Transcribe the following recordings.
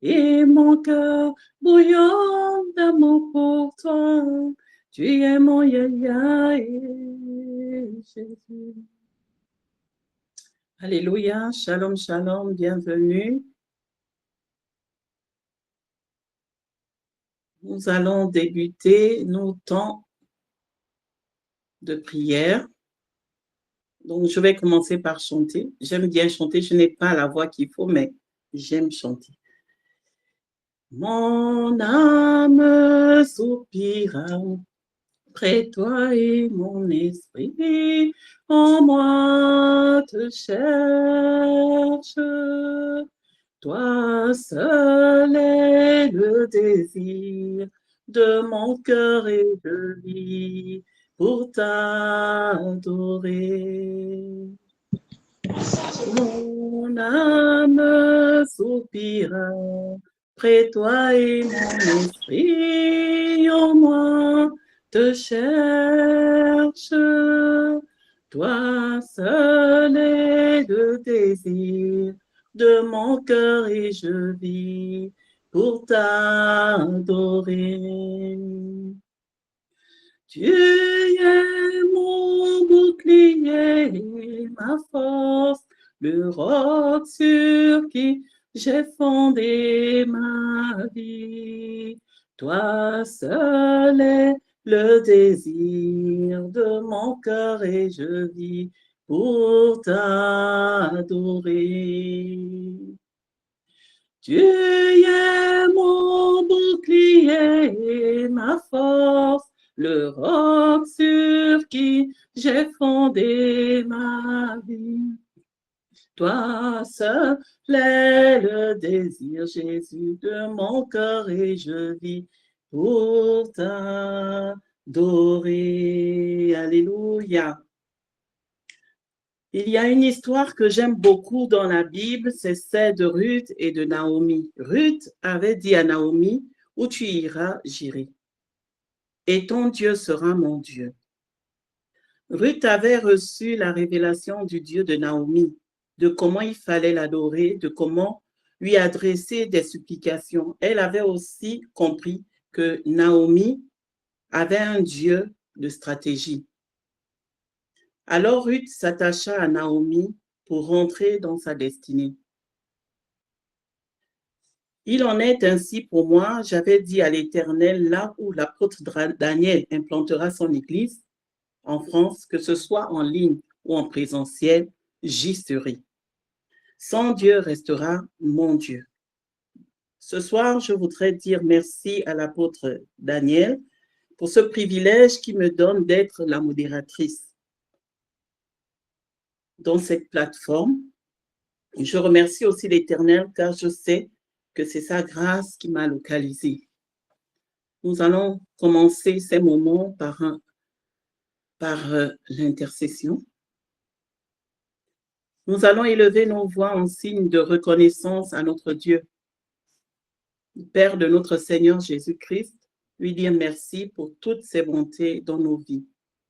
et mon cœur bouillonne d'amour pour toi. Tu es mon Yahya, Jésus. Alléluia, shalom, shalom, bienvenue. Nous allons débuter nos temps de prière. Donc, je vais commencer par chanter. J'aime bien chanter. Je n'ai pas la voix qu'il faut, mais j'aime chanter. Mon âme soupira près toi et mon esprit en moi te cherche. Toi seul est le désir de mon cœur et de vie pour t'adorer. Mon âme soupira près toi et mon esprit en moi te cherche. Toi seul est le désir de mon cœur et je vis pour t'adorer. Tu es mon bouclier, ma force, le roc sur qui j'ai fondé ma vie. Toi seul est le désir de mon cœur et je vis pour t'adorer. Tu es mon bouclier, ma force, le roc sur qui j'ai fondé ma vie. Toi seul est le désir, Jésus, de mon cœur et je vis pour t'adorer. Alléluia. Il y a une histoire que j'aime beaucoup dans la Bible, c'est celle de Ruth et de Naomi. Ruth avait dit à Naomi, « Où tu iras, j'irai. Et ton Dieu sera mon Dieu. » Ruth avait reçu la révélation du Dieu de Naomi, de comment il fallait l'adorer, de comment lui adresser des supplications. Elle avait aussi compris que Naomi avait un Dieu de stratégie. Alors Ruth s'attacha à Naomi pour rentrer dans sa destinée. Il en est ainsi pour moi, j'avais dit à l'Éternel, là où l'apôtre Daniel implantera son église, en France, que ce soit en ligne ou en présentiel, j'y serai. Son Dieu restera mon Dieu. Ce soir, je voudrais dire merci à l'apôtre Daniel pour ce privilège qui me donne d'être la modératrice dans cette plateforme. Je remercie aussi l'Éternel car je sais que c'est sa grâce qui m'a localisée. Nous allons commencer ces moments par l'intercession. Nous allons élever nos voix en signe de reconnaissance à notre Dieu, Père de notre Seigneur Jésus-Christ, lui dire merci pour toutes ses bontés dans nos vies.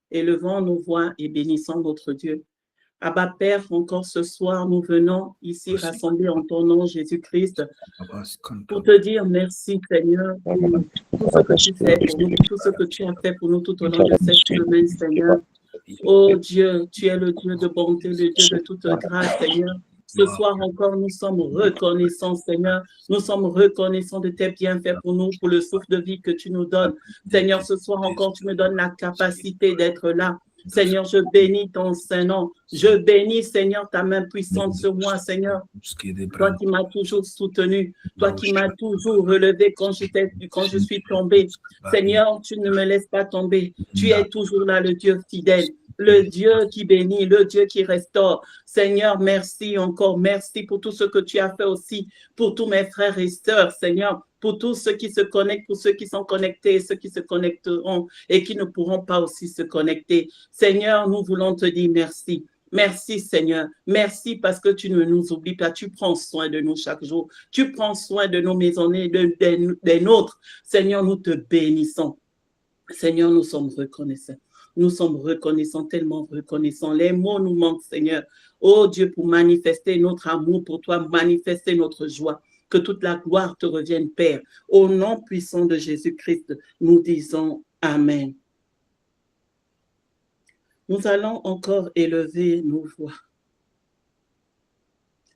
Élevons nos voix et bénissons notre Dieu. Abba Père, encore ce soir, nous venons ici rassemblés en ton nom, Jésus-Christ, pour te dire merci, Seigneur, pour tout ce que tu fais pour nous, pour tout ce que tu as fait pour nous tout au long de cette semaine, Seigneur. Oh Dieu, tu es le Dieu de bonté, le Dieu de toute grâce, Seigneur. Ce soir encore, nous sommes reconnaissants, Seigneur. Nous sommes reconnaissants de tes bienfaits pour nous, pour le souffle de vie que tu nous donnes. Seigneur, ce soir encore, tu me donnes la capacité d'être là. Seigneur, je bénis ton Saint-Nom. Je bénis, Seigneur, ta main puissante sur moi, Seigneur. Toi qui m'as toujours soutenu, toi qui m'as toujours relevé quand je suis tombé. Seigneur, tu ne me laisses pas tomber. Tu es toujours là, le Dieu fidèle, le Dieu qui bénit, le Dieu qui restaure. Seigneur, merci encore. Merci pour tout ce que tu as fait aussi pour tous mes frères et sœurs, Seigneur. Pour tous ceux qui se connectent, pour ceux qui sont connectés et ceux qui se connecteront et qui ne pourront pas aussi se connecter. Seigneur, nous voulons te dire merci. Merci Seigneur, merci parce que tu ne nous oublies pas, tu prends soin de nous chaque jour, tu prends soin de nos maisonnées, des nôtres. Seigneur, nous te bénissons. Seigneur, nous sommes reconnaissants. Nous sommes reconnaissants, tellement reconnaissants. Les mots nous manquent, Seigneur. Oh Dieu, pour manifester notre amour pour toi, manifester notre joie. Que toute la gloire te revienne, Père. Au nom puissant de Jésus-Christ, nous disons Amen. Nous allons encore élever nos voix.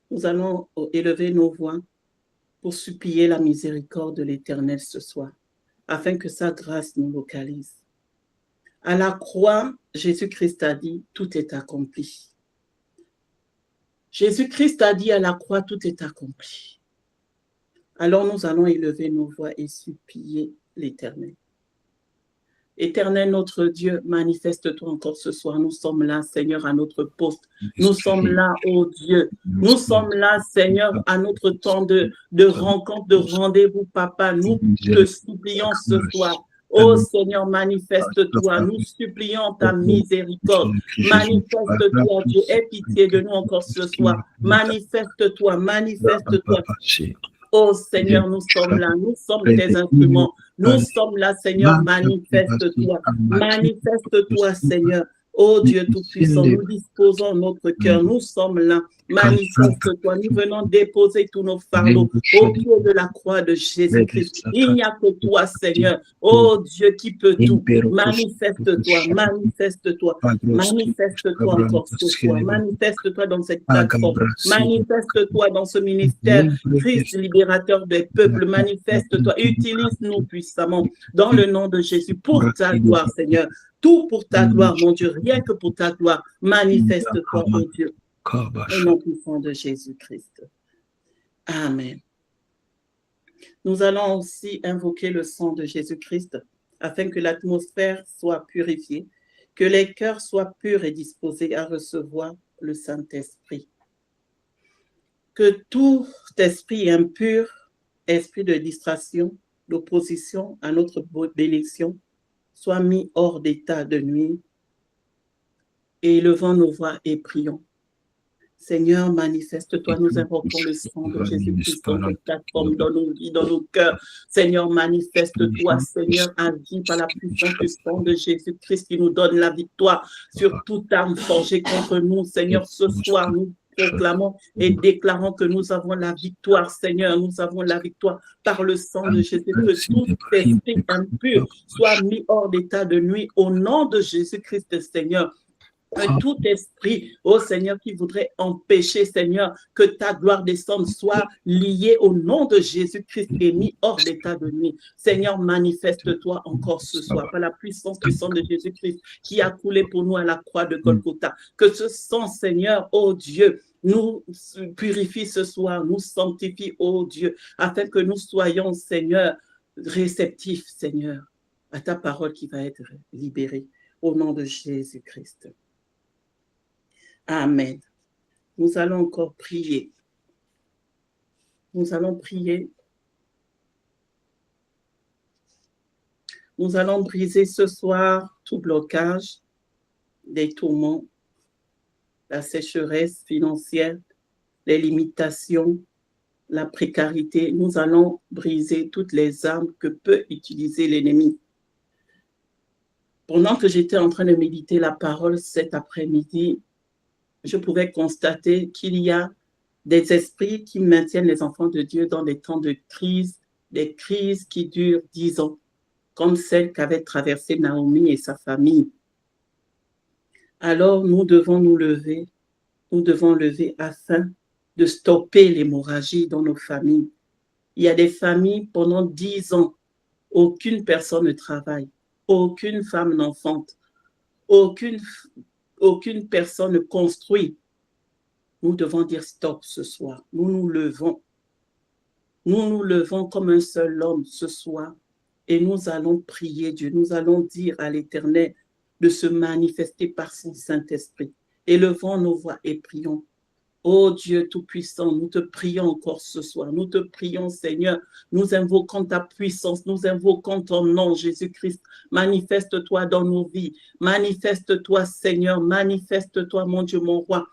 Nous allons élever nos voix pour supplier la miséricorde de l'Éternel ce soir, afin que sa grâce nous localise. À la croix, Jésus-Christ a dit, tout est accompli. Jésus-Christ a dit à la croix, tout est accompli. Alors nous allons élever nos voix et supplier l'Éternel. Éternel notre Dieu, manifeste-toi encore ce soir. Nous sommes là, Seigneur, à notre poste. Nous sommes là, ô Dieu. Nous sommes là, Seigneur, à notre temps de rencontre, de rendez-vous, Papa. Nous te supplions ce soir. Ô Seigneur, manifeste-toi. Nous supplions ta miséricorde. Manifeste-toi, Dieu. Aie pitié de nous encore ce soir. Manifeste-toi, manifeste-toi. Oh Seigneur, nous sommes là, nous sommes tes instruments. Nous sommes là, Seigneur, manifeste-toi. Manifeste-toi, Seigneur. Oh Dieu Tout-Puissant, nous disposons notre cœur. Nous sommes là. Manifeste-toi. Nous venons déposer tous nos fardeaux au pied de la croix de Jésus-Christ. Il n'y a que toi, Seigneur. Oh Dieu qui peut tout. Manifeste-toi. Manifeste-toi. Manifeste-toi encore ce soir. Manifeste-toi dans cette plateforme. Manifeste-toi dans ce ministère. Christ, libérateur des peuples. Manifeste-toi. Utilise-nous puissamment dans le nom de Jésus pour ta gloire, Seigneur. Tout pour ta gloire, mon Dieu, rien que pour ta gloire. Manifeste-toi, mon Dieu, au nom puissant de Jésus-Christ. Amen. Nous allons aussi invoquer le sang de Jésus-Christ afin que l'atmosphère soit purifiée, que les cœurs soient purs et disposés à recevoir le Saint-Esprit. Que tout esprit impur, esprit de distraction, d'opposition à notre bénédiction, soit mis hors d'état de nuit et élevons nos voix et prions. Seigneur, manifeste-toi, nous invoquons le sang de Jésus-Christ dans cette plateforme, dans nos vies, dans nos cœurs. Seigneur, manifeste-toi, Seigneur, agis par la puissance du sang de Jésus-Christ qui nous donne la victoire sur toute arme forgée contre nous. Seigneur, ce soir, nous proclamons et déclarons que nous avons la victoire, Seigneur. Nous avons la victoire par le sang de Jésus. Que tout esprit impur soit mis hors d'état de nuit au nom de Jésus-Christ, Seigneur. Que tout esprit, ô Seigneur, qui voudrait empêcher, Seigneur, que ta gloire descende, soit lié au nom de Jésus-Christ et mis hors d'état de nuit. Seigneur, manifeste-toi encore ce soir par la puissance du sang de Jésus-Christ qui a coulé pour nous à la croix de Golgotha. Que ce sang, Seigneur, ô Dieu, nous purifie ce soir, nous sanctifie, ô Dieu, afin que nous soyons, Seigneur, réceptifs, Seigneur, à ta parole qui va être libérée au nom de Jésus-Christ. Amen. Nous allons encore prier. Nous allons prier. Nous allons briser ce soir tout blocage, des tourments, la sécheresse financière, les limitations, la précarité. Nous allons briser toutes les armes que peut utiliser l'ennemi. Pendant que j'étais en train de méditer la parole cet après-midi, je pouvais constater qu'il y a des esprits qui maintiennent les enfants de Dieu dans des temps de crise, des crises qui durent 10 ans, comme celle qu'avait traversée Naomi et sa famille. Alors, nous devons nous lever afin de stopper l'hémorragie dans nos familles. Il y a des familles, pendant 10 ans, aucune personne ne travaille, aucune femme n'enfante, aucune personne ne construit. Nous devons dire stop ce soir. Nous nous levons. Nous nous levons comme un seul homme ce soir et nous allons prier Dieu. Nous allons dire à l'Éternel de se manifester par son Saint-Esprit. Élevons nos voix et prions. Ô Dieu Tout-Puissant, nous te prions encore ce soir. Nous te prions, Seigneur. Nous invoquons ta puissance. Nous invoquons ton nom, Jésus-Christ. Manifeste-toi dans nos vies. Manifeste-toi, Seigneur. Manifeste-toi, mon Dieu, mon roi.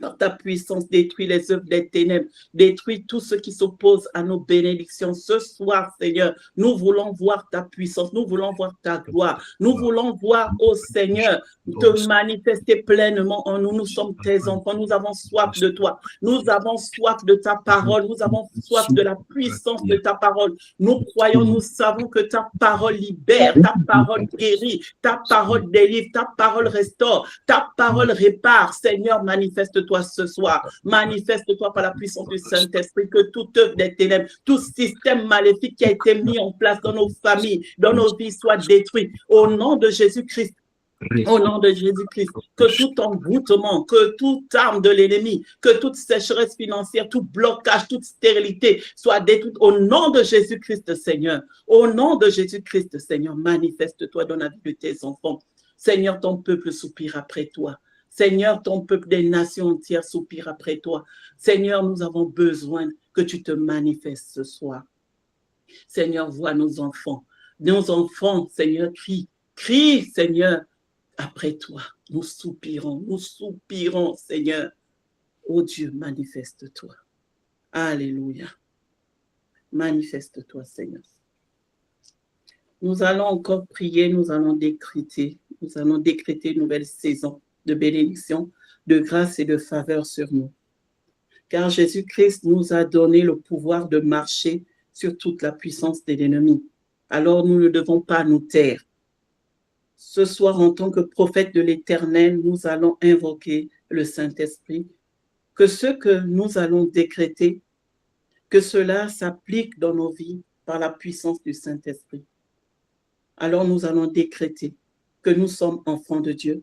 Par ta puissance, détruis les œuvres des ténèbres, détruis tout ce qui s'oppose à nos bénédictions. Ce soir, Seigneur, nous voulons voir ta puissance, nous voulons voir ta gloire, nous voulons voir, ô Seigneur, te manifester pleinement en nous. Nous sommes tes enfants, nous avons soif de toi, nous avons soif de ta parole, nous avons soif de la puissance de ta parole. Nous croyons, nous savons que ta parole libère, ta parole guérit, ta parole délivre, ta parole restaure, ta parole répare. Seigneur, manifeste-toi ce soir. Manifeste-toi par la puissance du Saint-Esprit, que toute œuvre des ténèbres, tout système maléfique qui a été mis en place dans nos familles, dans nos vies soit détruit. Au nom de Jésus-Christ, au nom de Jésus-Christ, que tout envoûtement, que toute arme de l'ennemi, que toute sécheresse financière, tout blocage, toute stérilité soit détruite au nom de Jésus-Christ, Seigneur. Au nom de Jésus-Christ, Seigneur, manifeste-toi dans la vie de tes enfants. Seigneur, ton peuple soupire après toi. Seigneur, ton peuple des nations entières soupire après toi. Seigneur, nous avons besoin que tu te manifestes ce soir. Seigneur, vois nos enfants. Nos enfants, Seigneur, crient, Seigneur, après toi. Nous soupirons, Seigneur. Oh Dieu, manifeste-toi. Alléluia. Manifeste-toi, Seigneur. Nous allons encore prier, nous allons décréter une nouvelle saison de bénédiction, de grâce et de faveur sur nous. Car Jésus-Christ nous a donné le pouvoir de marcher sur toute la puissance de l'ennemi. Alors nous ne devons pas nous taire. Ce soir, en tant que prophète de l'Éternel, nous allons invoquer le Saint-Esprit, que ce que nous allons décréter, que cela s'applique dans nos vies par la puissance du Saint-Esprit. Alors nous allons décréter que nous sommes enfants de Dieu.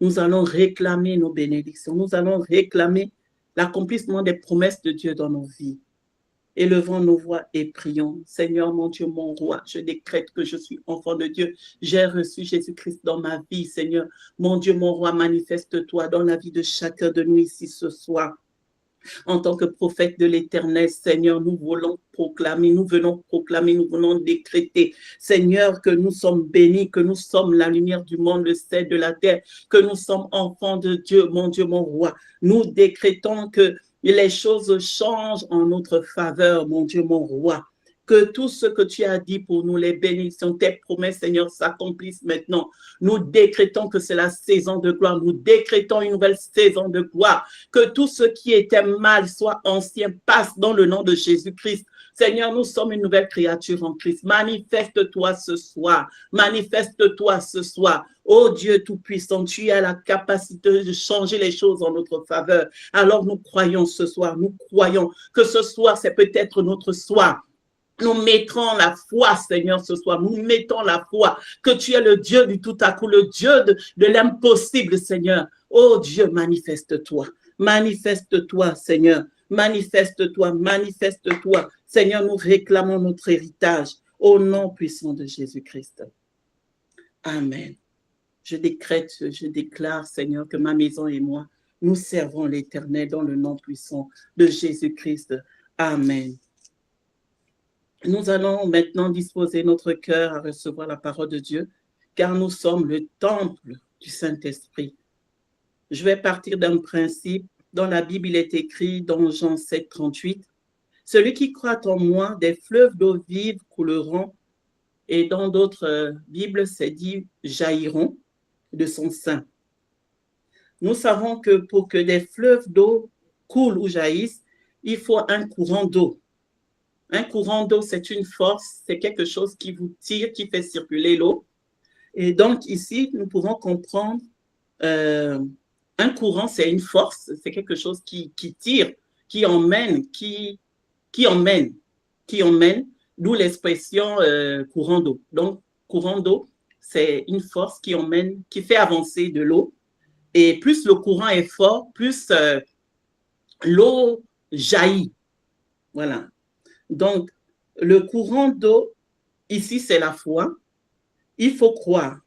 Nous allons réclamer nos bénédictions. Nous allons réclamer l'accomplissement des promesses de Dieu dans nos vies. Élevons nos voix et prions. Seigneur, mon Dieu, mon roi, je décrète que je suis enfant de Dieu. J'ai reçu Jésus-Christ dans ma vie, Seigneur. Mon Dieu, mon roi, manifeste-toi dans la vie de chacun de nous ici ce soir. En tant que prophète de l'Éternel, Seigneur, nous venons proclamer, nous venons décréter, Seigneur, que nous sommes bénis, que nous sommes la lumière du monde, le sel de la terre, que nous sommes enfants de Dieu, mon roi. Nous décrétons que les choses changent en notre faveur, mon Dieu, mon roi. Que tout ce que tu as dit pour nous, les bénédictions, tes promesses, Seigneur, s'accomplissent maintenant. Nous décrétons que c'est la saison de gloire. Nous décrétons une nouvelle saison de gloire. Que tout ce qui était mal, soit ancien, passe dans le nom de Jésus-Christ. Seigneur, nous sommes une nouvelle créature en Christ. Manifeste-toi ce soir. Manifeste-toi ce soir. Oh Dieu Tout-Puissant, tu as la capacité de changer les choses en notre faveur. Alors nous croyons ce soir. Nous croyons que ce soir, c'est peut-être notre soir. Nous mettrons la foi, Seigneur, ce soir. Nous mettons la foi que tu es le Dieu du tout à coup, le Dieu de l'impossible, Seigneur. Oh Dieu, manifeste-toi. Manifeste-toi, Seigneur. Manifeste-toi, manifeste-toi. Seigneur, nous réclamons notre héritage au nom puissant de Jésus-Christ. Amen. Je décrète, je déclare, Seigneur, que ma maison et moi, nous servons l'Éternel dans le nom puissant de Jésus-Christ. Amen. Nous allons maintenant disposer notre cœur à recevoir la parole de Dieu, car nous sommes le temple du Saint-Esprit. Je vais partir d'un principe. Dans la Bible, il est écrit dans Jean 7, 38, « Celui qui croit en moi, des fleuves d'eau vive couleront. » Et dans d'autres Bibles, c'est dit « jailliront de son sein. » Nous savons que pour que des fleuves d'eau coulent ou jaillissent, il faut un courant d'eau. Un courant d'eau, c'est une force, c'est quelque chose qui vous tire, qui fait circuler l'eau. Et donc ici, nous pouvons comprendre, un courant, c'est une force, c'est quelque chose qui tire, qui emmène, d'où l'expression courant d'eau. Donc, courant d'eau, c'est une force qui emmène, qui fait avancer de l'eau. Et plus le courant est fort, plus l'eau jaillit. Voilà. Donc, le courant d'eau, ici, c'est la foi. Il faut croire.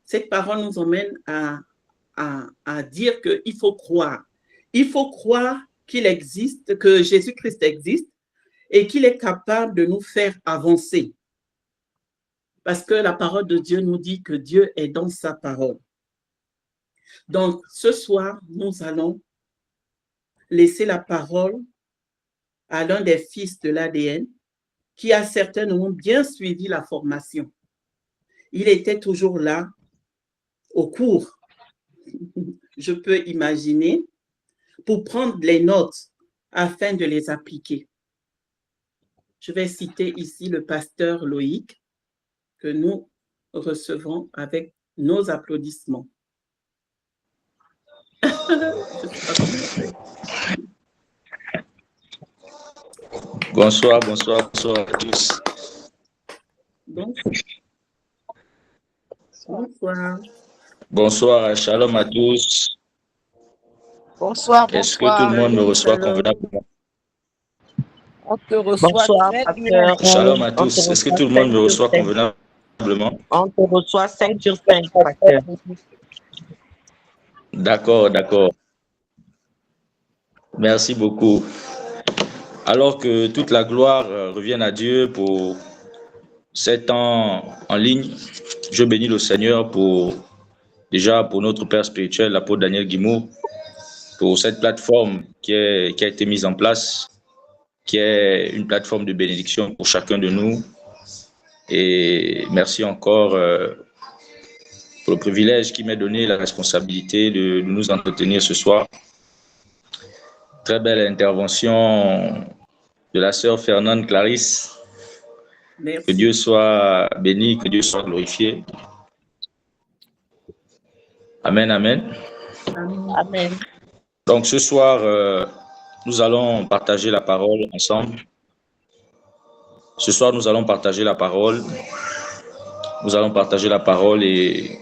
Cette parole nous emmène à dire qu'il faut croire. Il faut croire qu'il existe, que Jésus-Christ existe et qu'il est capable de nous faire avancer. Parce que la parole de Dieu nous dit que Dieu est dans sa parole. Donc, ce soir, nous allons laisser la parole à l'un des fils de l'ADN qui a certainement bien suivi la formation. Il était toujours là au cours, je peux imaginer, pour prendre les notes afin de les appliquer. Je vais citer ici le pasteur Loïc que nous recevons avec nos applaudissements. Bonsoir, bonsoir, bonsoir à tous. Bonsoir. Bonsoir, shalom à tous. Bonsoir, bonsoir. Est-ce que tout le monde me reçoit convenablement? On te reçoit bonsoir, très bien. Shalom à tous. Est-ce que tout le monde me reçoit convenablement? On te reçoit 5 sur 5, pasteur. D'accord, d'accord. Merci beaucoup. Alors que toute la gloire revienne à Dieu pour 7 ans en ligne, je bénis le Seigneur pour notre Père spirituel, l'apôtre Daniel Guimau, pour cette plateforme qui a été mise en place, qui est une plateforme de bénédiction pour chacun de nous. Et merci encore pour le privilège qui m'est donné, la responsabilité de nous entretenir ce soir. Très belle intervention de la sœur Fernande Clarisse. Merci. Que Dieu soit béni, que Dieu soit glorifié. Amen, amen. Amen. Donc ce soir, nous allons partager la parole ensemble. Ce soir, nous allons partager la parole. Nous allons partager la parole et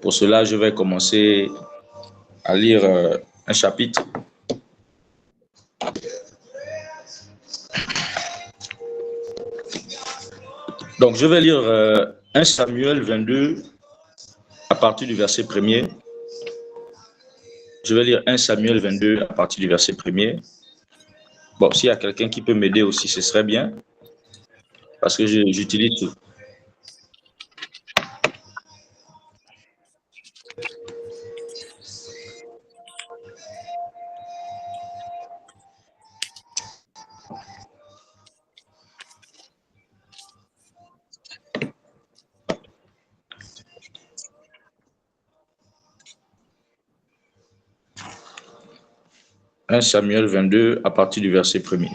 pour cela, je vais commencer à lire un chapitre. Donc, je vais lire 1 Samuel 22 à partir du verset 1er. Je vais lire 1 Samuel 22 à partir du verset 1er. Bon, s'il y a quelqu'un qui peut m'aider aussi, ce serait bien. Parce que j'utilise tout. « 1 Samuel 22 à partir du verset 1er.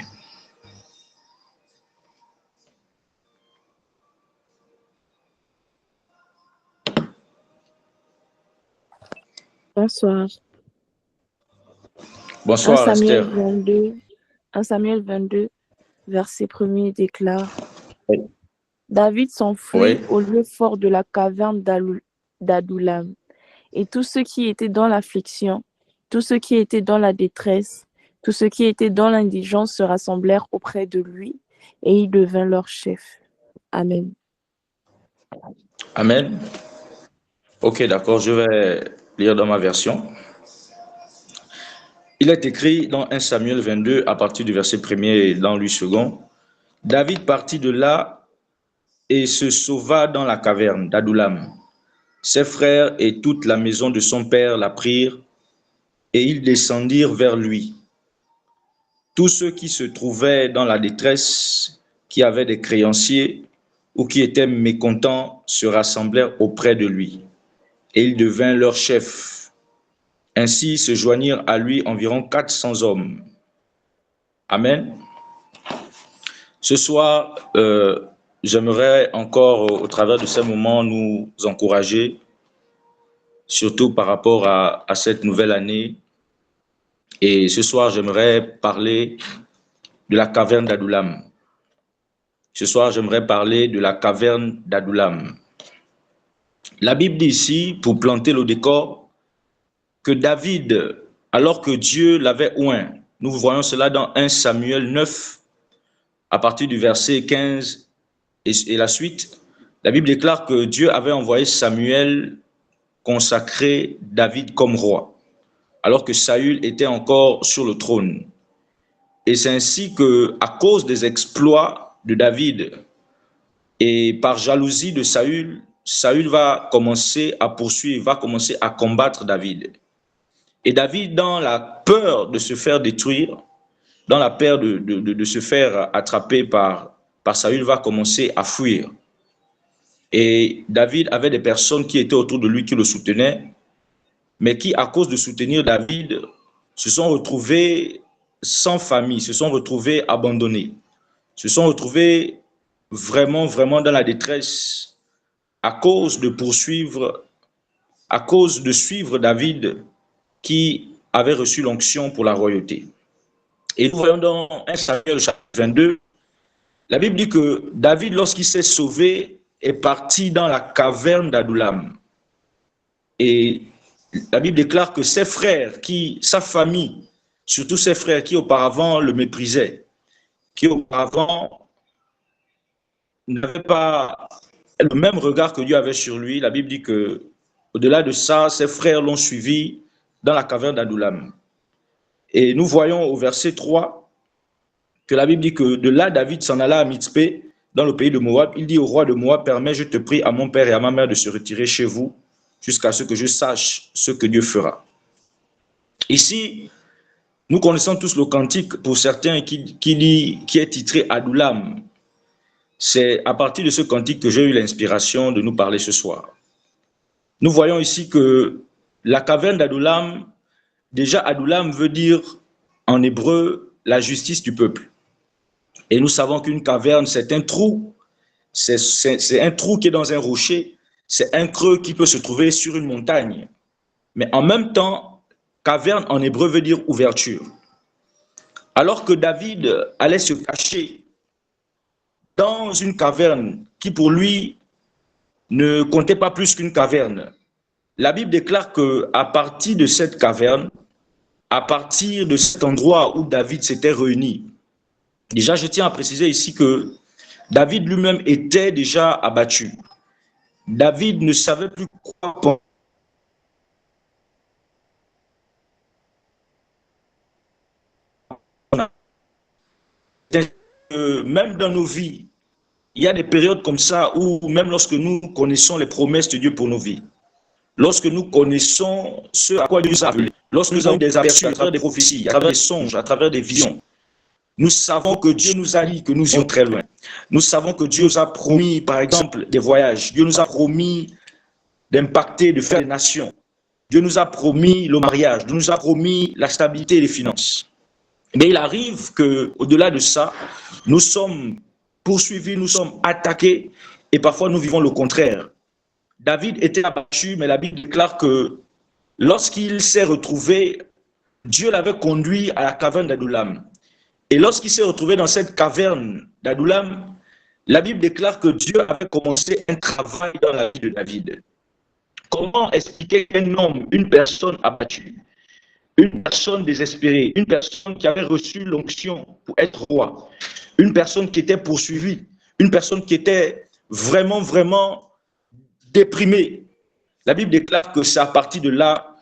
Bonsoir. Bonsoir, 1 Samuel Esther. 1 Samuel 22, verset 1er déclare Oui. David s'enfuit Oui. au lieu fort de la caverne d'Adullam. Et tous ceux qui étaient dans l'affliction, tous ceux qui étaient dans la détresse, tous ceux qui étaient dans l'indigence se rassemblèrent auprès de lui et il devint leur chef. Amen. Amen. Ok, d'accord, je vais lire dans ma version. Il est écrit dans 1 Samuel 22 à partir du verset 1er et dans lui second. David partit de là et se sauva dans la caverne d'Adullam. Ses frères et toute la maison de son père la prirent et ils descendirent vers lui. Tous ceux qui se trouvaient dans la détresse, qui avaient des créanciers ou qui étaient mécontents, se rassemblèrent auprès de lui et il devint leur chef. Ainsi se joignirent à lui environ 400 hommes. Amen. Ce soir, j'aimerais encore, au travers de ces moments, nous encourager, surtout par rapport à cette nouvelle année. Et ce soir, j'aimerais parler de la caverne d'Adullam. Ce soir, j'aimerais parler de la caverne d'Adullam. La Bible dit ici, pour planter le décor, que David, alors que Dieu l'avait oint, nous voyons cela dans 1 Samuel 9, à partir du verset 15 et la suite, la Bible déclare que Dieu avait envoyé Samuel consacrer David comme roi, alors que Saül était encore sur le trône. Et c'est ainsi que, à cause des exploits de David et par jalousie de Saül, Saül va commencer à poursuivre, va commencer à combattre David. Et David, dans la peur de se faire détruire, dans la peur de se faire attraper par Saül, va commencer à fuir. Et David avait des personnes qui étaient autour de lui, qui le soutenaient, mais qui, à cause de soutenir David, se sont retrouvés sans famille, se sont retrouvés abandonnés, se sont retrouvés vraiment, vraiment dans la détresse à cause de suivre David qui avait reçu l'onction pour la royauté. Et nous voyons dans 1 Samuel chapitre 22, la Bible dit que David, lorsqu'il s'est sauvé, est parti dans la caverne d'Adullam. Et la Bible déclare que ses frères, sa famille, surtout ses frères qui auparavant le méprisaient, qui auparavant n'avaient pas le même regard que Dieu avait sur lui, la Bible dit que, au-delà de ça, ses frères l'ont suivi dans la caverne d'Adullam. Et nous voyons au verset 3 que la Bible dit que de là, David s'en alla à Mitzpé, dans le pays de Moab. Il dit au roi de Moab, permets, je te prie, à mon père et à ma mère de se retirer chez vous jusqu'à ce que je sache ce que Dieu fera. Ici, nous connaissons tous le cantique, pour certains, qui est titré Adullam. C'est à partir de ce cantique que j'ai eu l'inspiration de nous parler ce soir. Nous voyons ici que la caverne d'Adullam, déjà Adullam veut dire en hébreu la justice du peuple. Et nous savons qu'une caverne, c'est un trou. C'est un trou qui est dans un rocher. C'est un creux qui peut se trouver sur une montagne. Mais en même temps, caverne en hébreu veut dire ouverture. Alors que David allait se cacher dans une caverne qui pour lui ne comptait pas plus qu'une caverne, la Bible déclare qu'à partir de cette caverne, à partir de cet endroit où David s'était réuni, déjà je tiens à préciser ici que David lui-même était déjà abattu. David ne savait plus quoi penser. Même dans nos vies, il y a des périodes comme ça où même lorsque nous connaissons les promesses de Dieu pour nos vies, lorsque nous connaissons ce à quoi Dieu nous a appelés, lorsque nous avons des aperçus à travers des prophéties, à travers des songes, à travers des visions, nous savons que Dieu nous a dit que nous irons très loin. Nous savons que Dieu nous a promis, par exemple, des voyages. Dieu nous a promis d'impacter, de faire des nations. Dieu nous a promis le mariage. Dieu nous a promis la stabilité et les finances. Mais il arrive qu'au-delà de ça, nous sommes poursuivis, nous sommes attaqués et parfois nous vivons le contraire. David était abattu, mais la Bible déclare que lorsqu'il s'est retrouvé, Dieu l'avait conduit à la caverne d'Adullam. Et lorsqu'il s'est retrouvé dans cette caverne d'Adullam, la Bible déclare que Dieu avait commencé un travail dans la vie de David. Comment expliquer qu'un homme, une personne abattue, une personne désespérée, une personne qui avait reçu l'onction pour être roi, une personne qui était poursuivie, une personne qui était vraiment, vraiment déprimée. La Bible déclare que c'est à partir de là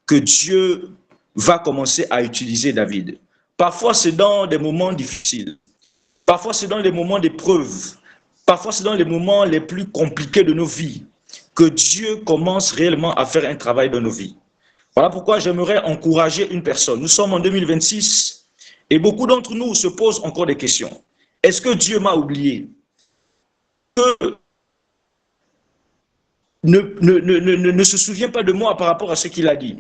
que Dieu va commencer à utiliser David. Parfois, c'est dans des moments difficiles. Parfois, c'est dans les moments d'épreuve. Parfois, c'est dans les moments les plus compliqués de nos vies que Dieu commence réellement à faire un travail dans nos vies. Voilà pourquoi j'aimerais encourager une personne. Nous sommes en 2026 et beaucoup d'entre nous se posent encore des questions. Est-ce que Dieu m'a oublié? Ne se souvient pas de moi par rapport à ce qu'il a dit.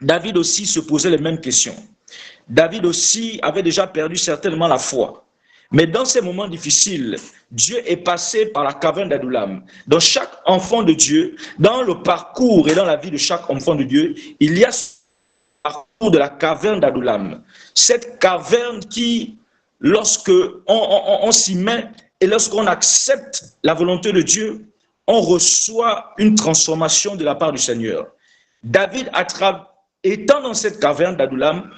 David aussi se posait les mêmes questions. David aussi avait déjà perdu certainement la foi. Mais dans ces moments difficiles, Dieu est passé par la caverne d'Adullam. Dans chaque enfant de Dieu, dans le parcours et dans la vie de chaque enfant de Dieu, il y a ce parcours de la caverne d'Adullam. Cette caverne qui, lorsque on s'y met et lorsqu'on accepte la volonté de Dieu, on reçoit une transformation de la part du Seigneur. David, étant dans cette caverne d'Adullam,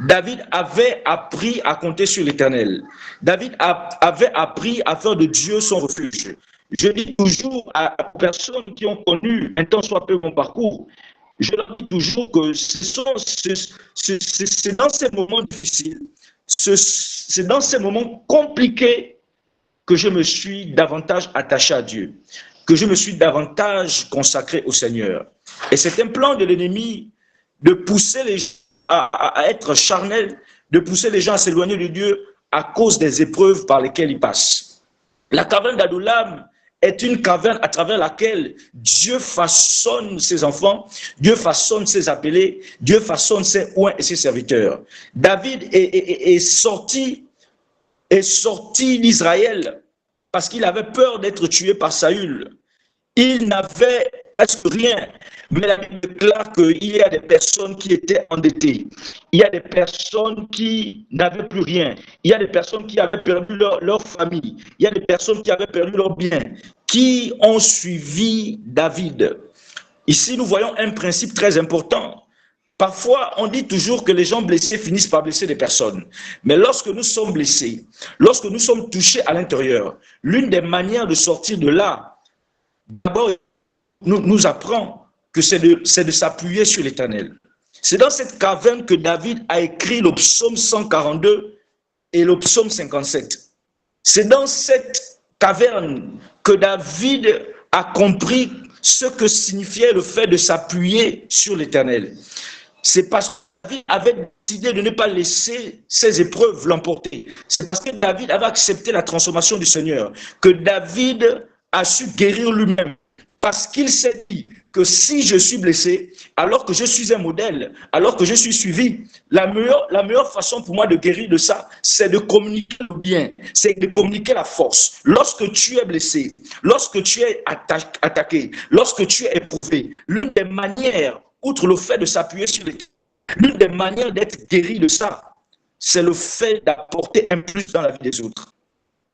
David avait appris à compter sur l'Éternel. David avait appris à faire de Dieu son refuge. Je dis toujours à personnes qui ont connu un temps soit peu mon parcours, je leur dis toujours que c'est dans ces moments difficiles, c'est dans ces moments compliqués que je me suis davantage attaché à Dieu. que je me suis davantage consacré au Seigneur. Et c'est un plan de l'ennemi de pousser les gens à être charnels, de pousser les gens à s'éloigner de Dieu à cause des épreuves par lesquelles ils passent. La caverne d'Adullam est une caverne à travers laquelle Dieu façonne ses enfants, Dieu façonne ses appelés, Dieu façonne ses oints et ses serviteurs. David est sorti d'Israël parce qu'il avait peur d'être tué par Saül. Il n'avait presque rien, mais la Bible déclare qu'il y a des personnes qui étaient endettées, il y a des personnes qui n'avaient plus rien, il y a des personnes qui avaient perdu leur famille, il y a des personnes qui avaient perdu leurs biens, qui ont suivi David. Ici, nous voyons un principe très important. Parfois, on dit toujours que les gens blessés finissent par blesser des personnes. Mais lorsque nous sommes blessés, lorsque nous sommes touchés à l'intérieur, l'une des manières de sortir de là, d'abord, nous apprend que c'est de s'appuyer sur l'Éternel. C'est dans cette caverne que David a écrit le psaume 142 et le psaume 57. C'est dans cette caverne que David a compris ce que signifiait le fait de s'appuyer sur l'Éternel. C'est parce que David avait décidé de ne pas laisser ses épreuves l'emporter. C'est parce que David avait accepté la transformation du Seigneur que David a su guérir lui-même. Parce qu'il s'est dit que si je suis blessé, alors que je suis un modèle, alors que je suis suivi, la meilleure façon pour moi de guérir de ça, c'est de communiquer le bien, c'est de communiquer la force. Lorsque tu es blessé, lorsque tu es attaqué, lorsque tu es éprouvé, l'une des manières, outre le fait de s'appuyer sur les... l'une des manières d'être guéri de ça, c'est le fait d'apporter un plus dans la vie des autres.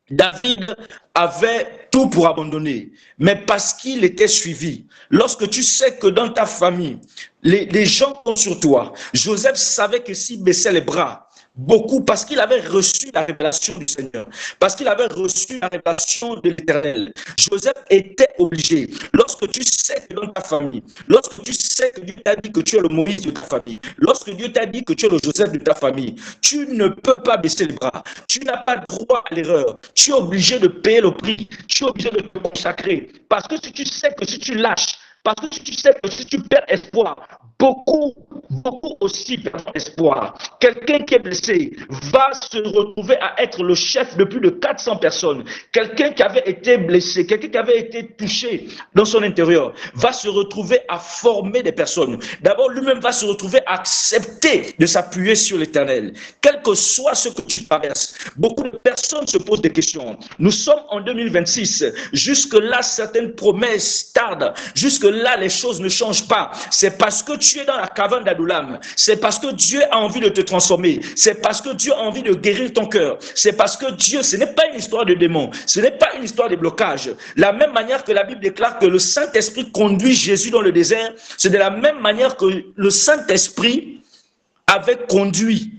David avait tout pour abandonner, mais parce qu'il était suivi. Lorsque tu sais que dans ta famille, les gens comptent sur toi, Joseph savait que s'il baissait les bras, beaucoup, parce qu'il avait reçu la révélation du Seigneur, parce qu'il avait reçu la révélation de l'Éternel. Joseph était obligé. Lorsque tu sais que dans ta famille, lorsque tu sais que Dieu t'a dit que tu es le Moïse de ta famille, lorsque Dieu t'a dit que tu es le Joseph de ta famille, tu ne peux pas baisser les bras. Tu n'as pas droit à l'erreur. Tu es obligé de payer le prix. Tu es obligé de te consacrer. Parce que si tu sais que si tu lâches, parce que si tu sais que si tu perds espoir, beaucoup aussi perdent espoir. Quelqu'un qui est blessé va se retrouver à être le chef de plus de 400 personnes. Quelqu'un qui avait été blessé, quelqu'un qui avait été touché dans son intérieur, va se retrouver à former des personnes. D'abord, lui-même va se retrouver à accepter de s'appuyer sur l'Éternel. Quel que soit ce que tu traverses, beaucoup de personnes se posent des questions. Nous sommes en 2026. Jusque-là, certaines promesses tardent. Jusque-là, les choses ne changent pas. C'est parce que tu es dans la caverne d'Adullam. C'est parce que Dieu a envie de te transformer. C'est parce que Dieu a envie de guérir ton cœur. C'est parce que Dieu, ce n'est pas une histoire de démons. Ce n'est pas une histoire de blocage. La même manière que la Bible déclare que le Saint-Esprit conduit Jésus dans le désert, c'est de la même manière que le Saint-Esprit avait conduit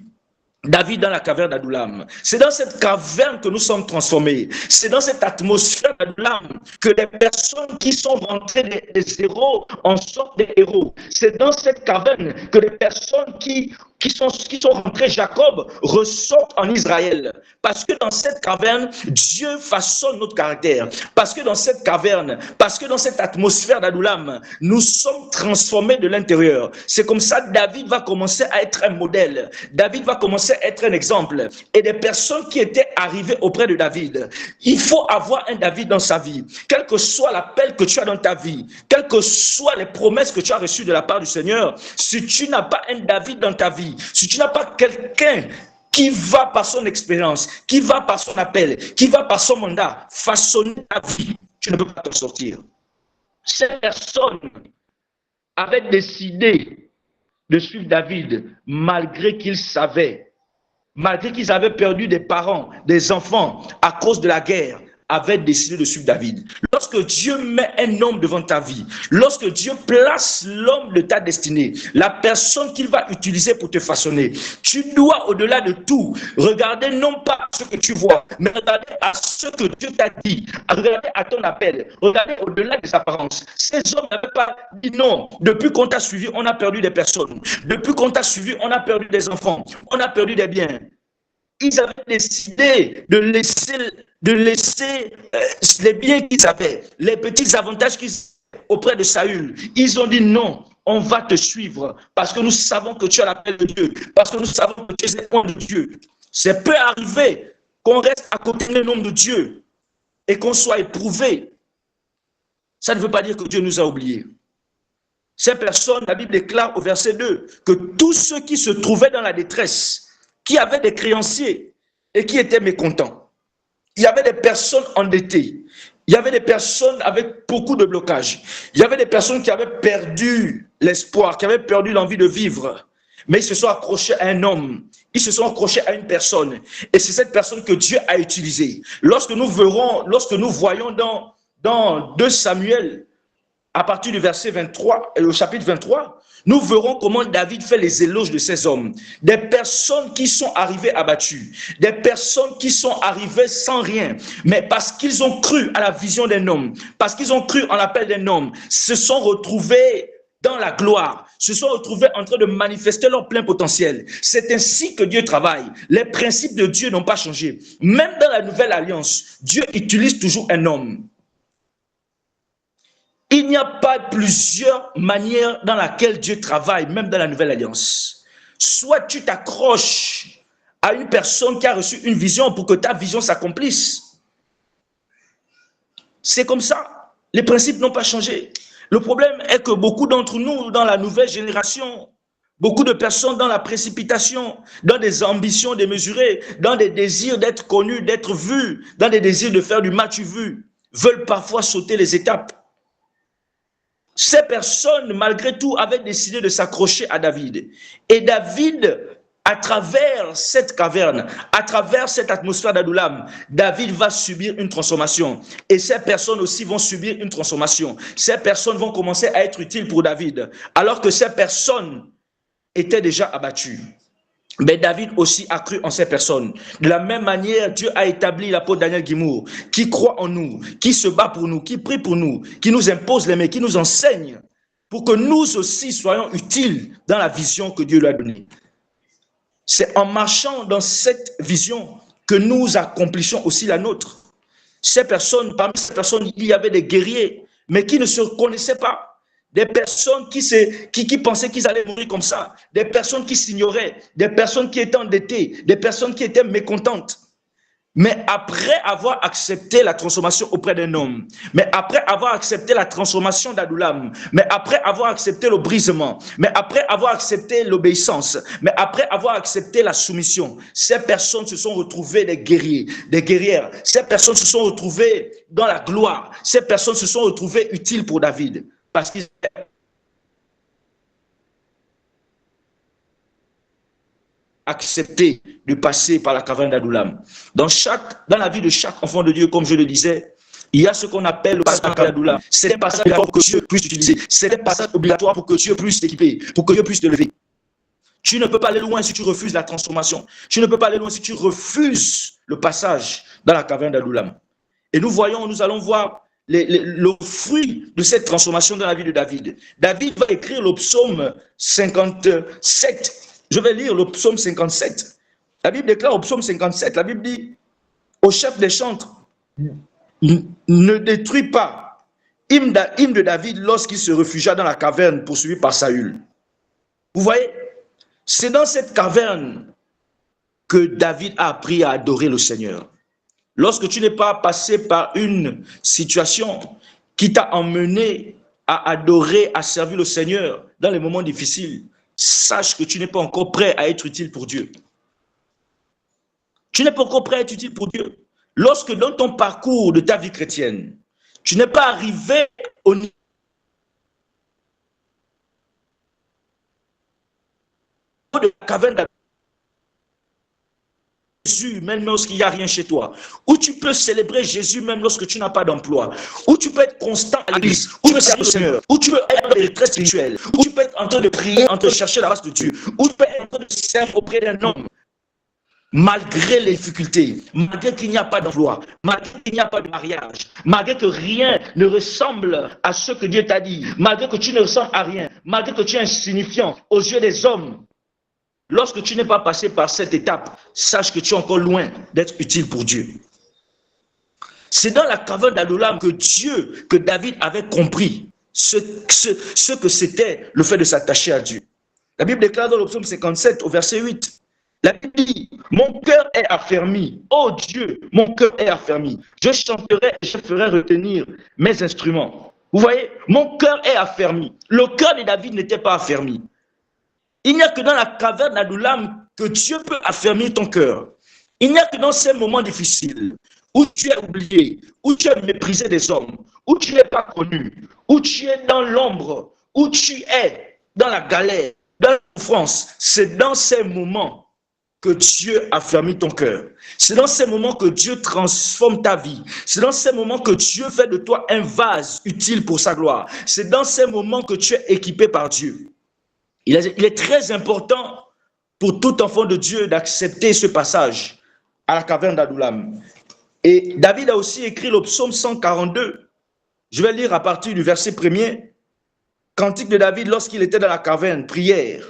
David dans la caverne d'Adullam. C'est dans cette caverne que nous sommes transformés. C'est dans cette atmosphère d'Adullam que les personnes qui sont rentrées des héros en sortent des héros. C'est dans cette caverne que les personnes qui sont rentrés, Jacob, ressortent en Israël. Parce que dans cette caverne, Dieu façonne notre caractère. Parce que dans cette caverne, parce que dans cette atmosphère d'Adullam, nous sommes transformés de l'intérieur. C'est comme ça que David va commencer à être un modèle. David va commencer à être un exemple. Et des personnes qui étaient arrivées auprès de David, il faut avoir un David dans sa vie. Quel que soit l'appel que tu as dans ta vie, quelles que soient les promesses que tu as reçues de la part du Seigneur, si tu n'as pas un David dans ta vie, si tu n'as pas quelqu'un qui va par son expérience, qui va par son appel, qui va par son mandat façonner ta vie, tu ne peux pas t'en sortir. Ces personnes avaient décidé de suivre David malgré qu'ils savaient, malgré qu'ils avaient perdu des parents, des enfants à cause de la guerre, avaient décidé de suivre David. Lorsque Dieu met un homme devant ta vie, lorsque Dieu place l'homme de ta destinée, la personne qu'il va utiliser pour te façonner, tu dois au-delà de tout regarder non pas ce que tu vois, mais regarder à ce que Dieu t'a dit, regarder à ton appel, regarder au-delà des apparences. Ces hommes n'avaient pas dit non. Depuis qu'on t'a suivi, on a perdu des personnes. Depuis qu'on t'a suivi, on a perdu des enfants, on a perdu des biens. ils avaient décidé de laisser les biens qu'ils avaient, les petits avantages qu'ils avaient auprès de Saül. Ils ont dit non, on va te suivre parce que nous savons que tu as l'appel de Dieu, parce que nous savons que tu es un homme de Dieu. C'est peu arrivé qu'on reste à côté de l'homme de Dieu et qu'on soit éprouvé. Ça ne veut pas dire que Dieu nous a oubliés. Ces personnes, la Bible déclare au verset 2 que tous ceux qui se trouvaient dans la détresse, qui avaient des créanciers et qui étaient mécontents, il y avait des personnes endettées, il y avait des personnes avec beaucoup de blocages, il y avait des personnes qui avaient perdu l'espoir, qui avaient perdu l'envie de vivre, mais ils se sont accrochés à un homme, ils se sont accrochés à une personne, et c'est cette personne que Dieu a utilisée. Lorsque nous voyons dans 2 Samuel, à partir du verset 23, et au chapitre 23, nous verrons comment David fait les éloges de ces hommes. Des personnes qui sont arrivées abattues, des personnes qui sont arrivées sans rien, mais parce qu'ils ont cru à la vision d'un homme, parce qu'ils ont cru en l'appel d'un homme, se sont retrouvés dans la gloire, se sont retrouvés en train de manifester leur plein potentiel. C'est ainsi que Dieu travaille. Les principes de Dieu n'ont pas changé. Même dans la nouvelle alliance, Dieu utilise toujours un homme. Il n'y a pas plusieurs manières dans lesquelles Dieu travaille, même dans la nouvelle alliance. Soit tu t'accroches à une personne qui a reçu une vision pour que ta vision s'accomplisse. C'est comme ça. Les principes n'ont pas changé. Le problème est que beaucoup d'entre nous, dans la nouvelle génération, beaucoup de personnes dans la précipitation, dans des ambitions démesurées, dans des désirs d'être connus, d'être vus, dans des désirs de faire du match vu, veulent parfois sauter les étapes. Ces personnes, malgré tout, avaient décidé de s'accrocher à David. Et David, à travers cette caverne, à travers cette atmosphère d'Adullam, David va subir une transformation. Et ces personnes aussi vont subir une transformation. Ces personnes vont commencer à être utiles pour David, alors que ces personnes étaient déjà abattues. Mais David aussi a cru en ces personnes. De la même manière, Dieu a établi l'apôtre Daniel Guimour, qui croit en nous, qui se bat pour nous, qui prie pour nous, qui nous impose les mains, qui nous enseigne, pour que nous aussi soyons utiles dans la vision que Dieu lui a donnée. C'est en marchant dans cette vision que nous accomplissions aussi la nôtre. Parmi ces personnes, il y avait des guerriers, mais qui ne se reconnaissaient pas. Des personnes qui pensaient qu'ils allaient mourir comme ça, des personnes qui s'ignoraient, des personnes qui étaient endettées, des personnes qui étaient mécontentes. Mais après avoir accepté la transformation auprès d'un homme, mais après avoir accepté la transformation d'Adullam, mais après avoir accepté le brisement, mais après avoir accepté l'obéissance, mais après avoir accepté la soumission, ces personnes se sont retrouvées des guerriers, des guerrières. Ces personnes se sont retrouvées dans la gloire. Ces personnes se sont retrouvées utiles pour David. Parce qu'ils accepté de passer par la caverne d'Adullam. Dans la vie de chaque enfant de Dieu, comme je le disais, il y a ce qu'on appelle le passage d'Adullam. C'est un passage obligatoire pour que Dieu puisse utiliser. C'est un passage obligatoire pour que Dieu puisse t'équiper, pour que Dieu puisse te lever. Tu ne peux pas aller loin si tu refuses la transformation. Tu ne peux pas aller loin si tu refuses le passage dans la caverne d'Adullam. Et nous allons voir le fruit de cette transformation dans la vie de David. David va écrire le psaume 57. Je vais lire le psaume 57. La Bible déclare au psaume 57, la Bible dit au chef des chantres, ne détruis pas hymne de David lorsqu'il se réfugia dans la caverne poursuivi par Saül. Vous voyez, c'est dans cette caverne que David a appris à adorer le Seigneur. Lorsque tu n'es pas passé par une situation qui t'a emmené à adorer, à servir le Seigneur dans les moments difficiles, sache que tu n'es pas encore prêt à être utile pour Dieu. Tu n'es pas encore prêt à être utile pour Dieu. Lorsque dans ton parcours de ta vie chrétienne, tu n'es pas arrivé au niveau de la caverne Jésus même lorsqu'il n'y a rien chez toi, où tu peux célébrer Jésus même lorsque tu n'as pas d'emploi, où tu peux être constant à l'église, où tu peux servir le Seigneur, où tu peux être dans les retraites spirituelles, où tu peux être en train de prier, en train de chercher la grâce de Dieu, où tu peux être en train de servir auprès d'un homme, malgré les difficultés, malgré qu'il n'y a pas d'emploi, malgré qu'il n'y a pas de mariage, malgré que rien ne ressemble à ce que Dieu t'a dit, malgré que tu ne ressembles à rien, malgré que tu es insignifiant aux yeux des hommes. lorsque tu n'es pas passé par cette étape, sache que tu es encore loin d'être utile pour Dieu. C'est dans la caverne d'Adullam que David avait compris ce que c'était le fait de s'attacher à Dieu. La Bible déclare dans le psaume 57 au verset 8, la Bible dit, mon cœur est affermi, oh Dieu, mon cœur est affermi, je chanterai et je ferai retenir mes instruments. Vous voyez, mon cœur est affermi. Le cœur de David n'était pas affermi. Il n'y a que dans la caverne d'Adullam que Dieu peut affermir ton cœur. Il n'y a que dans ces moments difficiles où tu es oublié, où tu es méprisé des hommes, où tu n'es pas connu, où tu es dans l'ombre, où tu es dans la galère, dans la souffrance. C'est dans ces moments que Dieu affermit ton cœur. C'est dans ces moments que Dieu transforme ta vie. C'est dans ces moments que Dieu fait de toi un vase utile pour sa gloire. C'est dans ces moments que tu es équipé par Dieu. Il est très important pour tout enfant de Dieu d'accepter ce passage à la caverne d'Adullam. Et David a aussi écrit le psaume 142. Je vais lire à partir du verset 1er. Cantique de David lorsqu'il était dans la caverne, prière.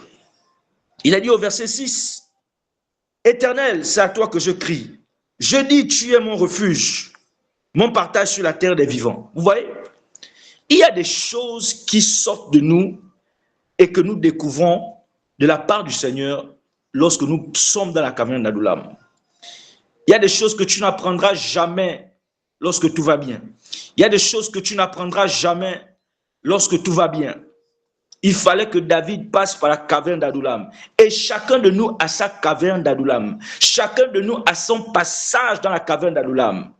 Il a dit au verset 6, Éternel, c'est à toi que je crie. Je dis, tu es mon refuge, mon partage sur la terre des vivants. Vous voyez, il y a des choses qui sortent de nous et que nous découvrons de la part du Seigneur lorsque nous sommes dans la caverne d'Adullam. Il y a des choses que tu n'apprendras jamais lorsque tout va bien. Il y a des choses que tu n'apprendras jamais lorsque tout va bien. Il fallait que David passe par la caverne d'Adullam. Et chacun de nous a sa caverne d'Adullam. Chacun de nous a son passage dans la caverne d'Adullam.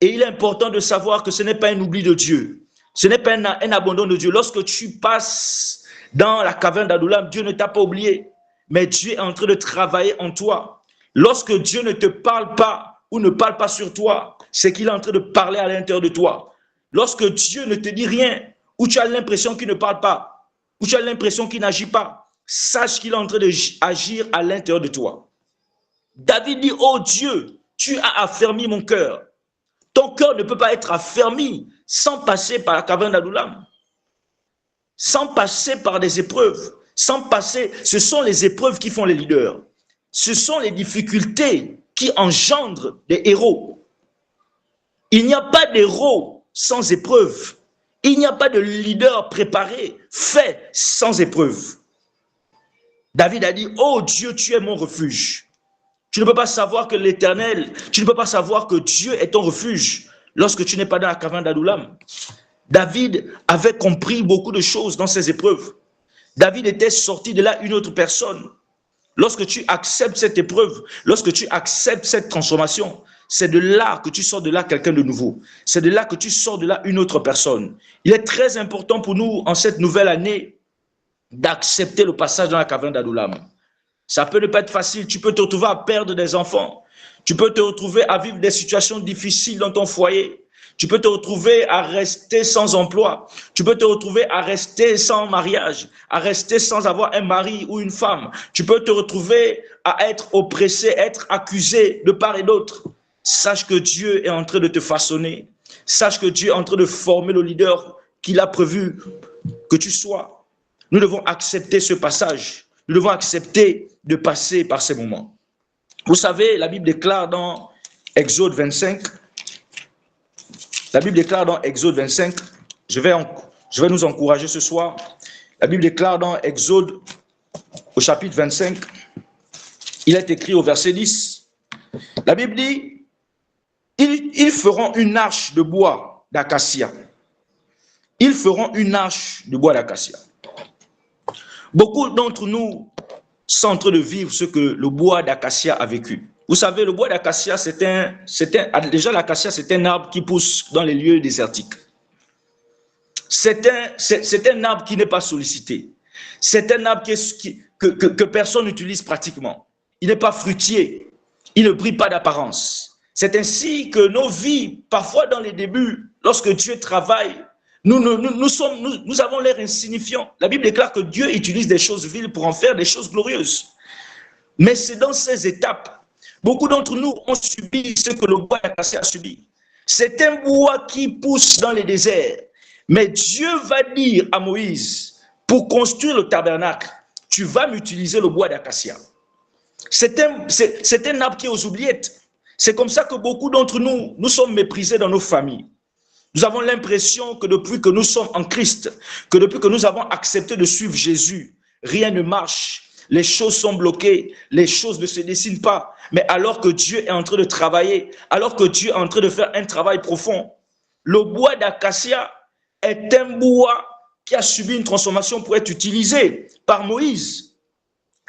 Et il est important de savoir que ce n'est pas un oubli de Dieu. Ce n'est pas un abandon de Dieu. Lorsque tu passes dans la caverne d'Adullam, Dieu ne t'a pas oublié. Mais Dieu est en train de travailler en toi. Lorsque Dieu ne te parle pas ou ne parle pas sur toi, c'est qu'il est en train de parler à l'intérieur de toi. Lorsque Dieu ne te dit rien, ou tu as l'impression qu'il ne parle pas, ou tu as l'impression qu'il n'agit pas, sache qu'il est en train d'agir à l'intérieur de toi. David dit, oh Dieu, tu as affermi mon cœur. Ton cœur ne peut pas être affermi sans passer par la caverne d'Adullam, sans passer par des épreuves, sans passer, ce sont les épreuves qui font les leaders. Ce sont les difficultés qui engendrent des héros. Il n'y a pas d'héros sans épreuve. Il n'y a pas de leader préparé, fait sans épreuve. David a dit, oh Dieu, tu es mon refuge. Tu ne peux pas savoir que l'Éternel, tu ne peux pas savoir que Dieu est ton refuge lorsque tu n'es pas dans la caverne d'Adullam. David avait compris beaucoup de choses dans ces épreuves. David était sorti de là une autre personne. Lorsque tu acceptes cette épreuve, lorsque tu acceptes cette transformation, c'est de là que tu sors de là quelqu'un de nouveau. C'est de là que tu sors de là une autre personne. Il est très important pour nous, en cette nouvelle année, d'accepter le passage dans la caverne d'Adullam. Ça peut ne pas être facile. Tu peux te retrouver à perdre des enfants. Tu peux te retrouver à vivre des situations difficiles dans ton foyer. Tu peux te retrouver à rester sans emploi. Tu peux te retrouver à rester sans mariage, à rester sans avoir un mari ou une femme. Tu peux te retrouver à être oppressé, être accusé de part et d'autre. Sache que Dieu est en train de te façonner. Sache que Dieu est en train de former le leader qu'il a prévu que tu sois. Nous devons accepter ce passage. Nous devons accepter de passer par ces moments. Vous savez, la Bible déclare dans Exode 25, la Bible déclare dans Exode 25, je vais nous encourager ce soir. La Bible déclare dans Exode, au chapitre 25, il est écrit au verset 10, la Bible dit, ils feront une arche de bois d'acacia. Ils feront une arche de bois d'acacia. Beaucoup d'entre nous sont en train de vivre ce que le bois d'acacia a vécu. Vous savez, le bois d'acacia, déjà l'acacia, c'est un arbre qui pousse dans les lieux désertiques. C'est un arbre qui n'est pas sollicité. C'est un arbre que personne n'utilise pratiquement. Il n'est pas fruitier. Il ne brille pas d'apparence. C'est ainsi que nos vies, parfois dans les débuts, lorsque Dieu travaille, nous avons l'air insignifiants. La Bible déclare que Dieu utilise des choses viles pour en faire des choses glorieuses. Mais c'est dans ces étapes. Beaucoup d'entre nous ont subi ce que le bois d'acacia a subi. C'est un bois qui pousse dans les déserts. Mais Dieu va dire à Moïse, pour construire le tabernacle, tu vas m'utiliser le bois d'acacia. C'est un arbre qui est aux oubliettes. C'est comme ça que beaucoup d'entre nous, nous sommes méprisés dans nos familles. Nous avons l'impression que depuis que nous sommes en Christ, que depuis que nous avons accepté de suivre Jésus, rien ne marche. Les choses sont bloquées, les choses ne se dessinent pas. Mais alors que Dieu est en train de travailler, alors que Dieu est en train de faire un travail profond, le bois d'acacia est un bois qui a subi une transformation pour être utilisé par Moïse.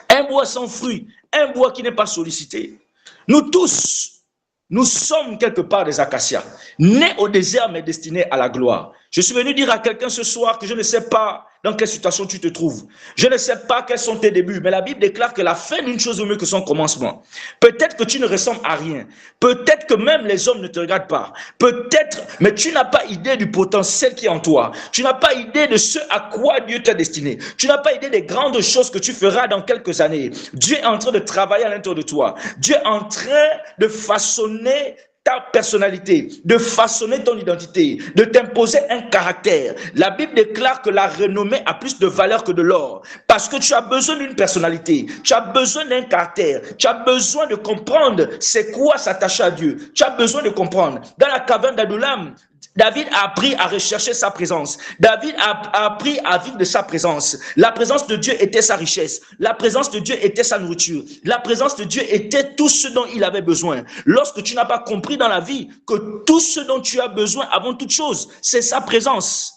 Un bois sans fruit, un bois qui n'est pas sollicité. Nous tous, nous sommes quelque part des acacias, nés au désert mais destinés à la gloire. Je suis venu dire à quelqu'un ce soir que je ne sais pas dans quelle situation tu te trouves. Je ne sais pas quels sont tes débuts, mais la Bible déclare que la fin d'une chose est mieux que son commencement. Peut-être que tu ne ressembles à rien. Peut-être que même les hommes ne te regardent pas. Peut-être, mais tu n'as pas idée du potentiel qui est en toi. Tu n'as pas idée de ce à quoi Dieu t'a destiné. Tu n'as pas idée des grandes choses que tu feras dans quelques années. Dieu est en train de travailler à l'intérieur de toi. Dieu est en train de façonner ta personnalité, de façonner ton identité, de t'imposer un caractère. La Bible déclare que la renommée a plus de valeur que de l'or, parce que tu as besoin d'une personnalité, tu as besoin d'un caractère, tu as besoin de comprendre c'est quoi s'attacher à Dieu, tu as besoin de comprendre. Dans la caverne d'Adullam, David a appris à rechercher sa présence. David a appris à vivre de sa présence. La présence de Dieu était sa richesse. La présence de Dieu était sa nourriture. La présence de Dieu était tout ce dont il avait besoin. Lorsque tu n'as pas compris dans la vie que tout ce dont tu as besoin avant toute chose, c'est sa présence,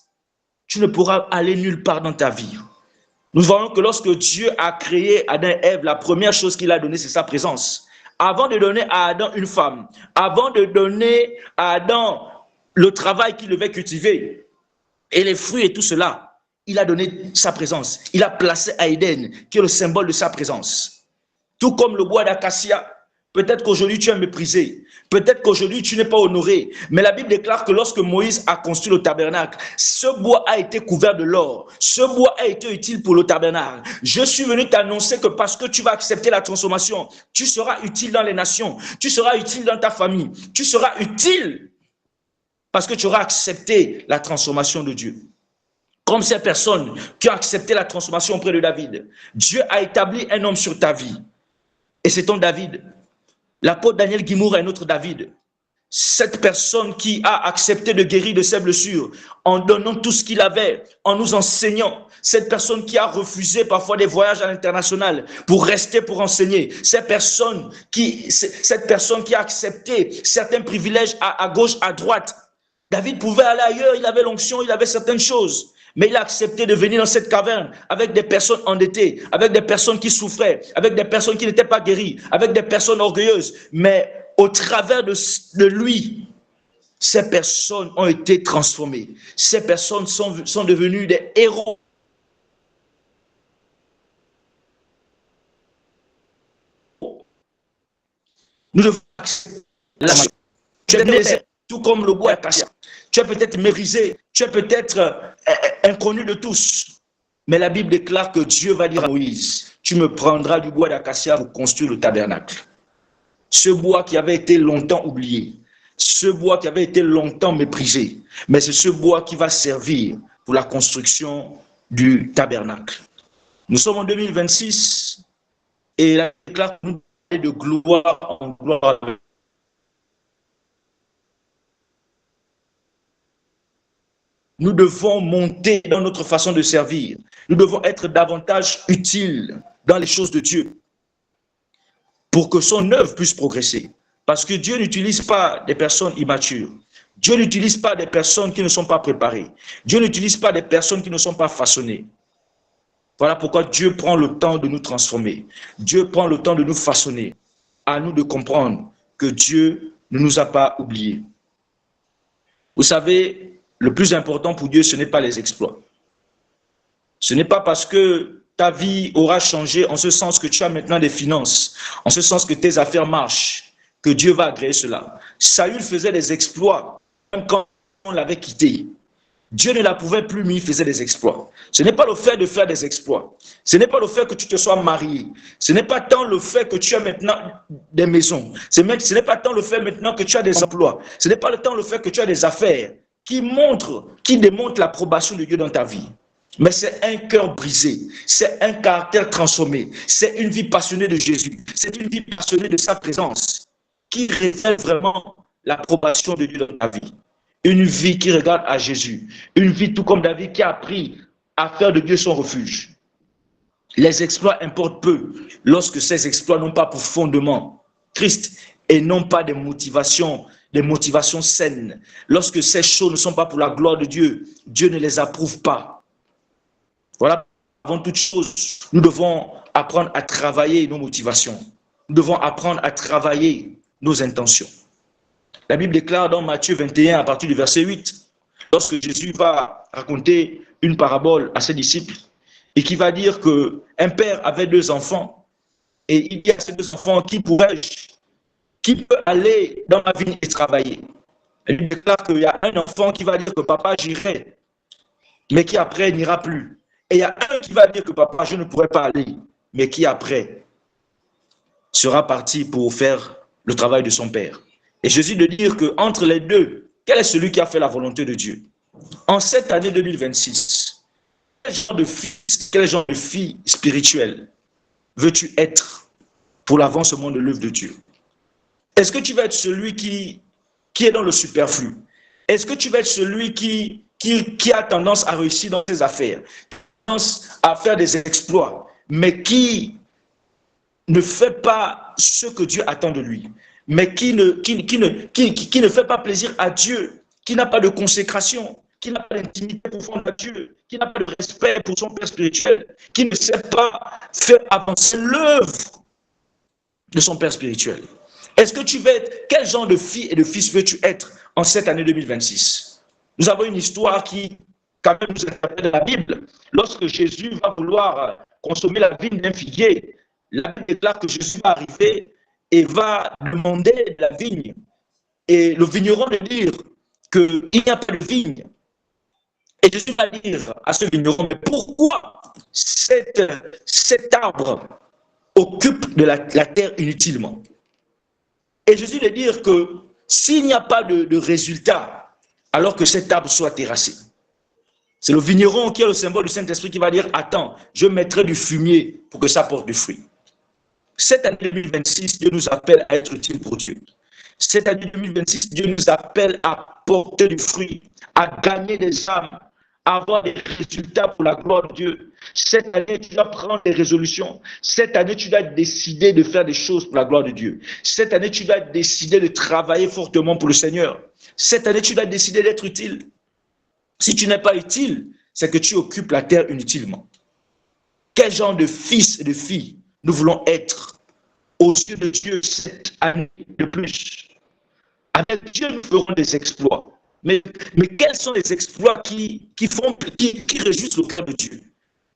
tu ne pourras aller nulle part dans ta vie. Nous voyons que lorsque Dieu a créé Adam et Ève, la première chose qu'il a donnée, c'est sa présence. Avant de donner à Adam une femme, avant de donner à Adam le travail qu'il devait cultiver et les fruits et tout cela, il a donné sa présence. Il a placé à Éden, qui est le symbole de sa présence. Tout comme le bois d'acacia, peut-être qu'aujourd'hui tu es méprisé, peut-être qu'aujourd'hui tu n'es pas honoré, mais la Bible déclare que lorsque Moïse a construit le tabernacle, ce bois a été couvert de l'or, ce bois a été utile pour le tabernacle. Je suis venu t'annoncer que parce que tu vas accepter la transformation, tu seras utile dans les nations, tu seras utile dans ta famille, tu seras utile parce que tu auras accepté la transformation de Dieu. Comme ces personnes qui ont accepté la transformation auprès de David. Dieu a établi un homme sur ta vie. Et c'est ton David. L'apôtre Daniel Guimour est notre David. Cette personne qui a accepté de guérir de ses blessures en donnant tout ce qu'il avait, en nous enseignant. Cette personne qui a refusé parfois des voyages à l'international pour rester pour enseigner. Cette personne qui a accepté certains privilèges à gauche, à droite. David pouvait aller ailleurs, il avait l'onction, il avait certaines choses. Mais il a accepté de venir dans cette caverne avec des personnes endettées, avec des personnes qui souffraient, avec des personnes qui n'étaient pas guéries, avec des personnes orgueilleuses. Mais au travers de lui, ces personnes ont été transformées. Ces personnes sont devenues des héros. Nous devons accepter la chose. Tout comme le bois d'acacia. Tu es peut-être méprisé, tu es peut-être inconnu de tous. Mais la Bible déclare que Dieu va dire à Moïse, tu me prendras du bois d'acacia pour construire le tabernacle. Ce bois qui avait été longtemps oublié, ce bois qui avait été longtemps méprisé, mais c'est ce bois qui va servir pour la construction du tabernacle. Nous sommes en 2026 et la déclare que nous allons de gloire en gloire. Nous devons monter dans notre façon de servir. Nous devons être davantage utiles dans les choses de Dieu pour que son œuvre puisse progresser. Parce que Dieu n'utilise pas des personnes immatures. Dieu n'utilise pas des personnes qui ne sont pas préparées. Dieu n'utilise pas des personnes qui ne sont pas façonnées. Voilà pourquoi Dieu prend le temps de nous transformer. Dieu prend le temps de nous façonner. À nous de comprendre que Dieu ne nous a pas oubliés. Vous savez, le plus important pour Dieu, ce n'est pas les exploits. Ce n'est pas parce que ta vie aura changé en ce sens que tu as maintenant des finances, en ce sens que tes affaires marchent, que Dieu va agréer cela. Saül faisait des exploits même quand on l'avait quitté. Dieu ne l'approuvait plus, mais il faisait des exploits. Ce n'est pas le fait de faire des exploits. Ce n'est pas le fait que tu te sois marié. Ce n'est pas tant le fait que tu as maintenant des maisons. Ce n'est pas tant le fait maintenant que tu as des emplois. Ce n'est pas tant le fait que tu as des affaires qui démontre l'approbation de Dieu dans ta vie. Mais c'est un cœur brisé, c'est un caractère transformé, c'est une vie passionnée de Jésus, c'est une vie passionnée de sa présence qui révèle vraiment l'approbation de Dieu dans ta vie. Une vie qui regarde à Jésus, une vie tout comme David qui a appris à faire de Dieu son refuge. Les exploits importent peu lorsque ces exploits n'ont pas pour fondement Christ et non pas des motivations saines. Lorsque ces choses ne sont pas pour la gloire de Dieu, Dieu ne les approuve pas. Voilà, avant toute chose, nous devons apprendre à travailler nos motivations. Nous devons apprendre à travailler nos intentions. La Bible déclare dans Matthieu 21, à partir du verset 8, lorsque Jésus va raconter une parabole à ses disciples, et qui va dire qu'un père avait 2 enfants, et il dit à ces 2 enfants, qui peut aller dans la vigne et travailler? Il déclare qu'il y a un enfant qui va dire que papa, j'irai, mais qui après n'ira plus. Et il y a un qui va dire que papa, je ne pourrai pas aller, mais qui après sera parti pour faire le travail de son père. Et Jésus de dire qu'entre les deux, quel est celui qui a fait la volonté de Dieu? En cette année 2026, quel genre de fille spirituelle veux-tu être pour l'avancement de l'œuvre de Dieu? Est-ce que tu vas être celui qui est dans le superflu? Est-ce que tu vas être celui qui a tendance à réussir dans ses affaires, tendance à faire des exploits, mais qui ne fait pas ce que Dieu attend de lui, mais qui ne fait pas plaisir à Dieu, qui n'a pas de consécration, qui n'a pas d'intimité profonde à Dieu, qui n'a pas de respect pour son père spirituel, qui ne sait pas faire avancer l'œuvre de son père spirituel? Est-ce que tu veux être, quel genre de fille et de fils veux-tu être en cette année 2026? Nous avons une histoire qui, quand même, nous interpelle de la Bible. Lorsque Jésus va vouloir consommer la vigne d'un figuier, la Bible déclare que Jésus va arriver et va demander de la vigne. Et le vigneron va dire qu'il n'y a pas de vigne. Et Jésus va dire à ce vigneron, mais pourquoi cet arbre occupe de la terre inutilement? Et Jésus va dire que s'il n'y a pas de résultat, alors que cet arbre soit terrassé. C'est le vigneron qui est le symbole du Saint-Esprit qui va dire, attends, je mettrai du fumier pour que ça porte du fruit. Cette année 2026, Dieu nous appelle à être utile pour Dieu. Cette année 2026, Dieu nous appelle à porter du fruit, à gagner des âmes, à avoir des résultats pour la gloire de Dieu. Cette année, tu dois prendre des résolutions. Cette année, tu dois décider de faire des choses pour la gloire de Dieu. Cette année, tu dois décider de travailler fortement pour le Seigneur. Cette année, tu dois décider d'être utile. Si tu n'es pas utile, c'est que tu occupes la terre inutilement. Quel genre de fils et de filles nous voulons être aux yeux de Dieu cette année de plus? Avec Dieu, nous ferons des exploits. Mais quels sont les exploits qui réjouissent le cœur de Dieu?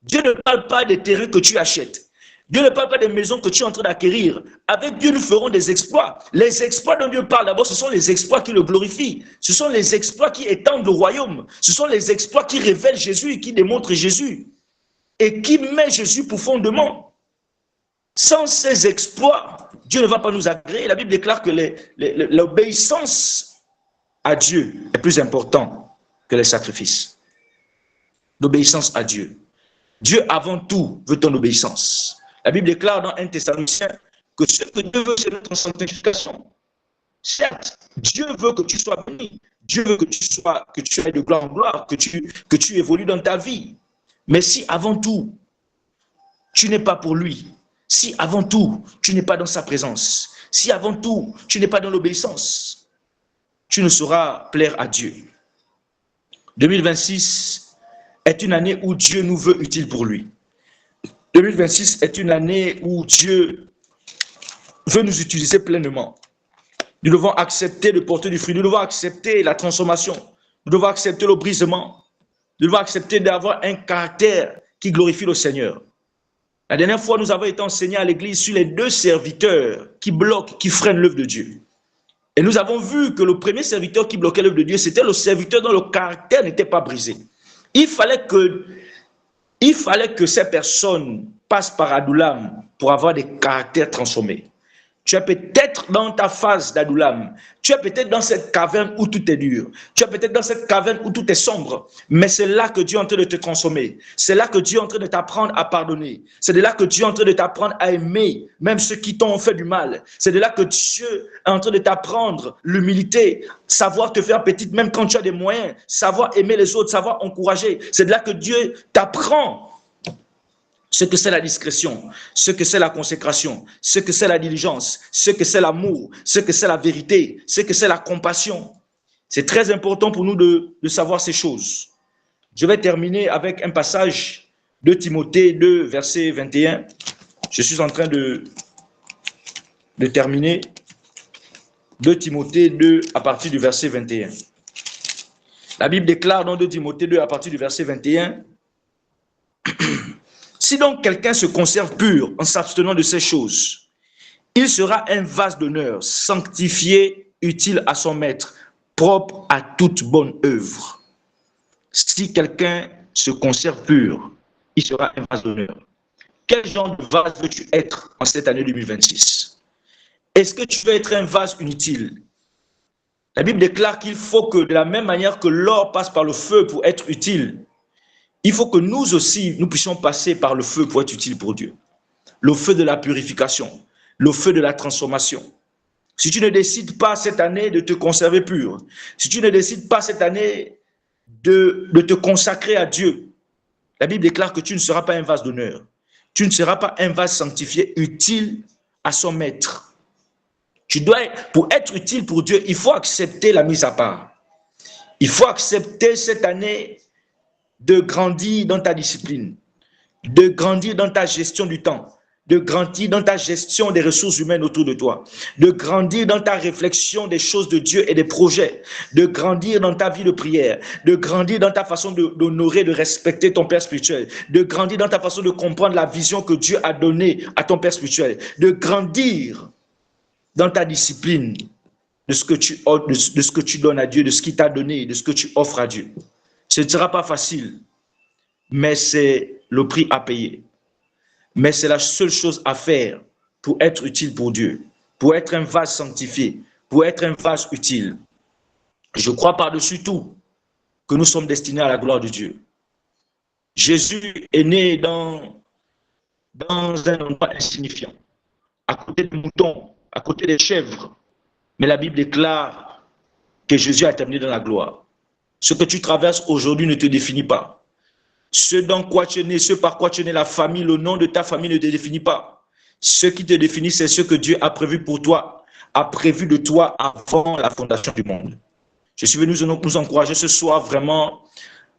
Dieu ne parle pas des terrains que tu achètes. Dieu ne parle pas des maisons que tu es en train d'acquérir. Avec Dieu, nous ferons des exploits. Les exploits dont Dieu parle d'abord, ce sont les exploits qui le glorifient. Ce sont les exploits qui étendent le royaume. Ce sont les exploits qui révèlent Jésus et qui démontrent Jésus. Et qui met Jésus pour fondement. Sans ces exploits, Dieu ne va pas nous agréer. La Bible déclare que l'obéissance à Dieu est plus importante que les sacrifices. L'obéissance à Dieu. Dieu, avant tout, veut ton obéissance. La Bible déclare dans 1 Thessaloniciens que ce que Dieu veut, c'est notre sanctification. Certes, Dieu veut que tu sois béni. Dieu veut que tu ailles de gloire en gloire, que tu évolues dans ta vie. Mais si avant tout, tu n'es pas pour lui, si avant tout, tu n'es pas dans sa présence, si avant tout, tu n'es pas dans l'obéissance, tu ne sauras plaire à Dieu. 2026 est une année où Dieu nous veut utiles pour lui. 2026 est une année où Dieu veut nous utiliser pleinement. Nous devons accepter de porter du fruit. Nous devons accepter la transformation. Nous devons accepter le brisement. Nous devons accepter d'avoir un caractère qui glorifie le Seigneur. La dernière fois, nous avons été enseignés à l'église sur les 2 serviteurs qui bloquent, qui freinent l'œuvre de Dieu. Et nous avons vu que le premier serviteur qui bloquait l'œuvre de Dieu, c'était le serviteur dont le caractère n'était pas brisé. Il fallait que ces personnes passent par Adullam pour avoir des caractères transformés. Tu es peut-être dans ta phase d'Adoulam. Tu es peut-être dans cette caverne où tout est dur. Tu es peut-être dans cette caverne où tout est sombre. Mais c'est là que Dieu est en train de te transformer. C'est là que Dieu est en train de t'apprendre à pardonner. C'est de là que Dieu est en train de t'apprendre à aimer, même ceux qui t'ont fait du mal. C'est de là que Dieu est en train de t'apprendre l'humilité, savoir te faire petite même quand tu as des moyens, savoir aimer les autres, savoir encourager. C'est de là que Dieu t'apprend ce que c'est la discrétion, ce que c'est la consécration, ce que c'est la diligence, ce que c'est l'amour, ce que c'est la vérité, ce que c'est la compassion. C'est très important pour nous de savoir ces choses. Je vais terminer avec un passage de Timothée 2, verset 21. Je suis en train de terminer. 2 Timothée 2, à partir du verset 21. La Bible déclare dans 2 Timothée 2, à partir du verset 21, si donc quelqu'un se conserve pur en s'abstenant de ces choses, il sera un vase d'honneur, sanctifié, utile à son maître, propre à toute bonne œuvre. Si quelqu'un se conserve pur, il sera un vase d'honneur. Quel genre de vase veux-tu être en cette année 2026? Est-ce que tu veux être un vase inutile? La Bible déclare qu'il faut que de la même manière que l'or passe par le feu pour être utile, il faut que nous aussi, nous puissions passer par le feu pour être utiles pour Dieu. Le feu de la purification, le feu de la transformation. Si tu ne décides pas cette année de te conserver pur, si tu ne décides pas cette année de te consacrer à Dieu, la Bible déclare que tu ne seras pas un vase d'honneur. Tu ne seras pas un vase sanctifié, utile à son maître. Pour être utile pour Dieu, il faut accepter la mise à part. Il faut accepter cette année de grandir dans ta discipline, de grandir dans ta gestion du temps, de grandir dans ta gestion des ressources humaines autour de toi, de grandir dans ta réflexion des choses de Dieu et des projets, de grandir dans ta vie de prière, de grandir dans ta façon d'honorer, de respecter ton Père spirituel, de grandir dans ta façon de comprendre la vision que Dieu a donnée à ton Père spirituel, de grandir dans ta discipline de ce que tu donnes à Dieu, de ce qu'il t'a donné, de ce que tu offres à Dieu. Ce ne sera pas facile, mais c'est le prix à payer. Mais c'est la seule chose à faire pour être utile pour Dieu, pour être un vase sanctifié, pour être un vase utile. Je crois par-dessus tout que nous sommes destinés à la gloire de Dieu. Jésus est né dans un endroit insignifiant, à côté des moutons, à côté des chèvres. Mais la Bible déclare que Jésus a terminé dans la gloire. Ce que tu traverses aujourd'hui ne te définit pas. Ce dans quoi tu es né, ce par quoi tu es né, la famille, le nom de ta famille ne te définit pas. Ce qui te définit, c'est ce que Dieu a prévu pour toi, a prévu de toi avant la fondation du monde. Je suis venu nous encourager ce soir vraiment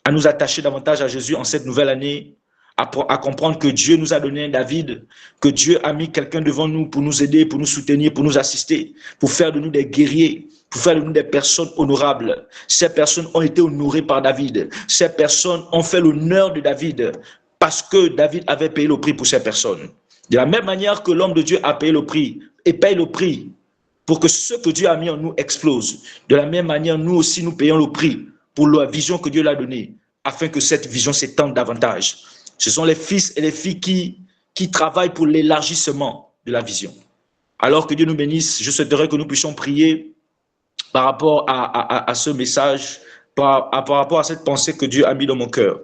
à nous attacher davantage à Jésus en cette nouvelle année, à comprendre que Dieu nous a donné un David, que Dieu a mis quelqu'un devant nous pour nous aider, pour nous soutenir, pour nous assister, pour faire de nous des guerriers, pour faire de nous des personnes honorables. Ces personnes ont été honorées par David. Ces personnes ont fait l'honneur de David parce que David avait payé le prix pour ces personnes. De la même manière que l'homme de Dieu a payé le prix et paye le prix pour que ce que Dieu a mis en nous explose. De la même manière, nous aussi, nous payons le prix pour la vision que Dieu l'a donnée, afin que cette vision s'étende davantage. Ce sont les fils et les filles qui travaillent pour l'élargissement de la vision. Alors que Dieu nous bénisse, je souhaiterais que nous puissions prier par rapport à ce message, par rapport à cette pensée que Dieu a mis dans mon cœur.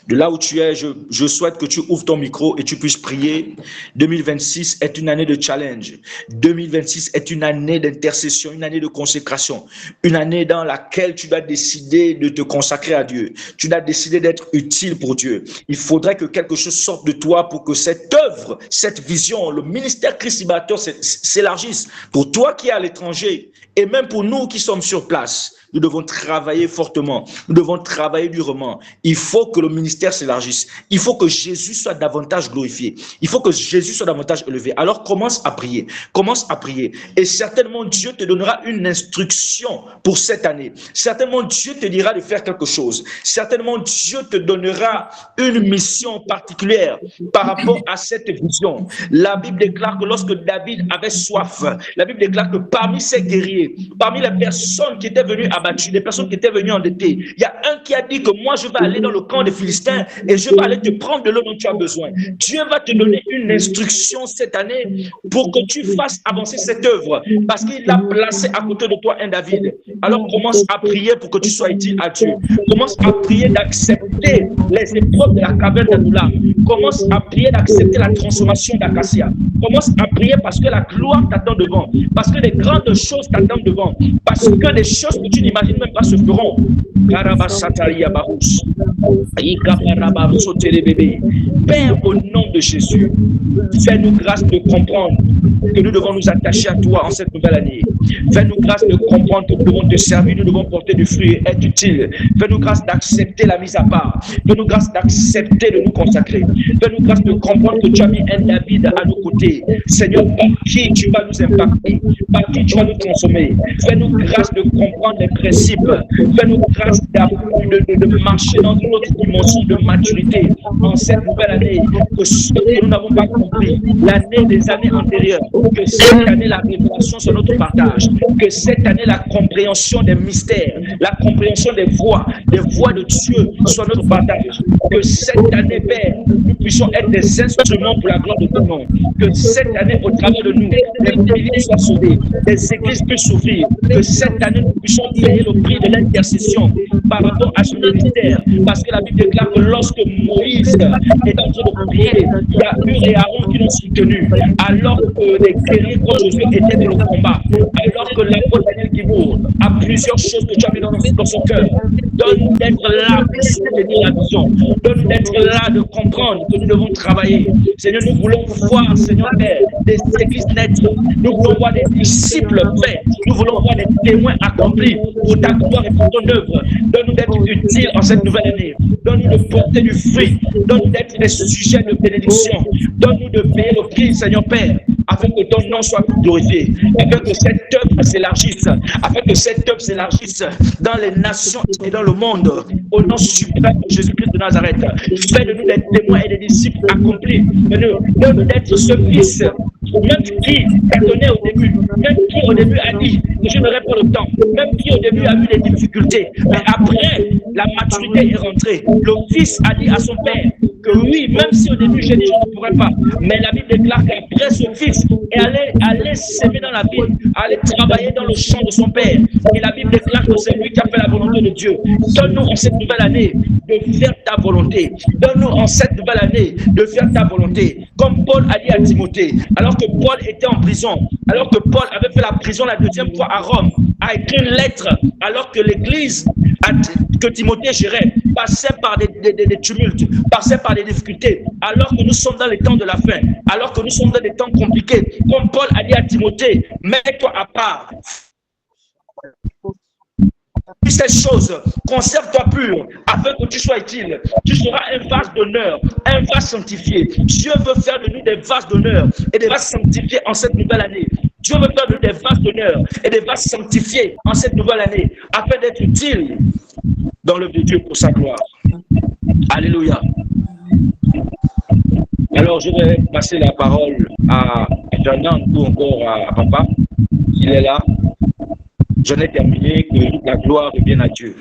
De là où tu es, je souhaite que tu ouvres ton micro et tu puisses prier. 2026 est une année de challenge. 2026 est une année d'intercession, une année de consécration, une année dans laquelle tu dois décider de te consacrer à Dieu. Tu dois décider d'être utile pour Dieu. Il faudrait que quelque chose sorte de toi pour que cette œuvre, cette vision, le ministère Christ Libérateur s'élargisse. Pour toi qui es à l'étranger et même pour nous qui sommes sur place, nous devons travailler fortement. Nous devons travailler durement. Il faut que le ministère s'élargisse. Il faut que Jésus soit davantage glorifié. Il faut que Jésus soit davantage élevé. Alors commence à prier. Commence à prier. Et certainement Dieu te donnera une instruction pour cette année. Certainement Dieu te dira de faire quelque chose. Certainement Dieu te donnera une mission particulière par rapport à cette vision. La Bible déclare que lorsque David avait soif, la Bible déclare que parmi ses guerriers, prier. Parmi les personnes qui étaient venues abattues, les personnes qui étaient venues endettées, il y a un qui a dit que moi, je vais aller dans le camp des Philistins et je vais aller te prendre de l'eau dont tu as besoin. Dieu va te donner une instruction cette année pour que tu fasses avancer cette œuvre parce qu'il l'a placé à côté de toi un David. Alors commence à prier pour que tu sois utile à Dieu. Commence à prier d'accepter les épreuves de la caverne d'Adullam. Commence à prier d'accepter la transformation d'Acacia. Commence à prier parce que la gloire t'attend devant, parce que les grandes choses t'attendent devant, parce que des choses que tu n'imagines même pas se feront. Père, au nom de Jésus, fais-nous grâce de comprendre que nous devons nous attacher à toi en cette nouvelle année. Fais-nous grâce de comprendre que nous devons te servir, nous devons porter du fruit et être utiles. Fais-nous grâce d'accepter la mise à part. Fais-nous grâce d'accepter de nous consacrer. Fais-nous grâce de comprendre que tu as mis un David à nos côtés. Seigneur, par qui tu vas nous impacter, par qui tu vas nous transformer. Fais-nous grâce de comprendre les principes. Fais-nous grâce de marcher dans une autre dimension de maturité en cette nouvelle année. Que ce que nous n'avons pas compris, l'année des années antérieures, que cette année la révélation soit notre partage, que cette année la compréhension des mystères, la compréhension des voies de Dieu soit notre partage. Que cette année, Père, nous puissions être des instruments pour la gloire de ton nom. Que cette année, au travers de nous, les milliers soient sauvés, les églises puissent s'ouvrir. Que cette année, nous puissions payer le prix de l'intercession par rapport à ce ministère. Parce que la Bible déclare que lorsque Moïse est en train de prier, il y a Hur et Aaron qui l'ont soutenu. Alors que les guerriers contre Josué étaient dans le combat. Alors que l'apôtre Daniel Guibourg a plusieurs choses que tu as mis dans son cœur. Donne-nous d'être là pour soutenir la vision. Donne-nous d'être là de comprendre que nous devons travailler. Seigneur, nous voulons voir, Seigneur Père, des églises naître. Nous voulons voir des disciples faits. Nous voulons voir des témoins accomplis pour ta gloire et pour ton œuvre. Donne-nous d'être utiles en cette nouvelle année. Donne-nous de porter du fruit. Donne-nous d'être des sujets de bénédiction. Donne-nous de payer le prix, Seigneur Père, afin que ton nom soit glorifié, afin que cette œuvre s'élargisse, afin que cette œuvre s'élargisse dans les nations et dans le monde. Au nom suprême de Jésus-Christ de Nazareth, fais de nous des témoins et des disciples accomplis. Donne-nous d'être ce fils, même qui tâtonnait au début, même qui au début a dit que je n'aurais pas le temps, même qui au début a eu des difficultés, mais après la maturité est rentrée. Le fils a dit à son père que oui, même si au début j'ai dit je ne pourrais pas, mais la Bible déclare qu'après ce fils est allé s'aimer dans la ville, aller travailler dans le champ de son père. Et la Bible déclare que c'est lui qui a fait la volonté de Dieu. Donne-nous en cette nouvelle année de faire ta volonté. Donne-nous en cette nouvelle année de faire ta volonté. Comme Paul a dit à Timothée, alors que Paul était en prison, alors que Paul avait fait la prison la deuxième fois à Rome, a écrit une lettre, alors que l'église que Timothée gérait passait par des tumultes, passait par des difficultés, alors que nous sommes dans les temps de la fin, alors que nous sommes dans des temps compliqués. Comme Paul a dit à Timothée, mets-toi à part. Ces choses, conserve-toi pur, afin que tu sois utile. Tu seras un vase d'honneur, un vase sanctifié. Dieu veut faire de nous des vases d'honneur et des vases sanctifiés en cette nouvelle année. Dieu veut faire de nous des vases d'honneur et des vases sanctifiés en cette nouvelle année, afin d'être utile dans l'œuvre de Dieu pour sa gloire. Alléluia. Alors, je vais passer la parole à Jeanne ou encore à Papa. Il est là. Je n'ai terminé, que toute la gloire revienne à Dieu.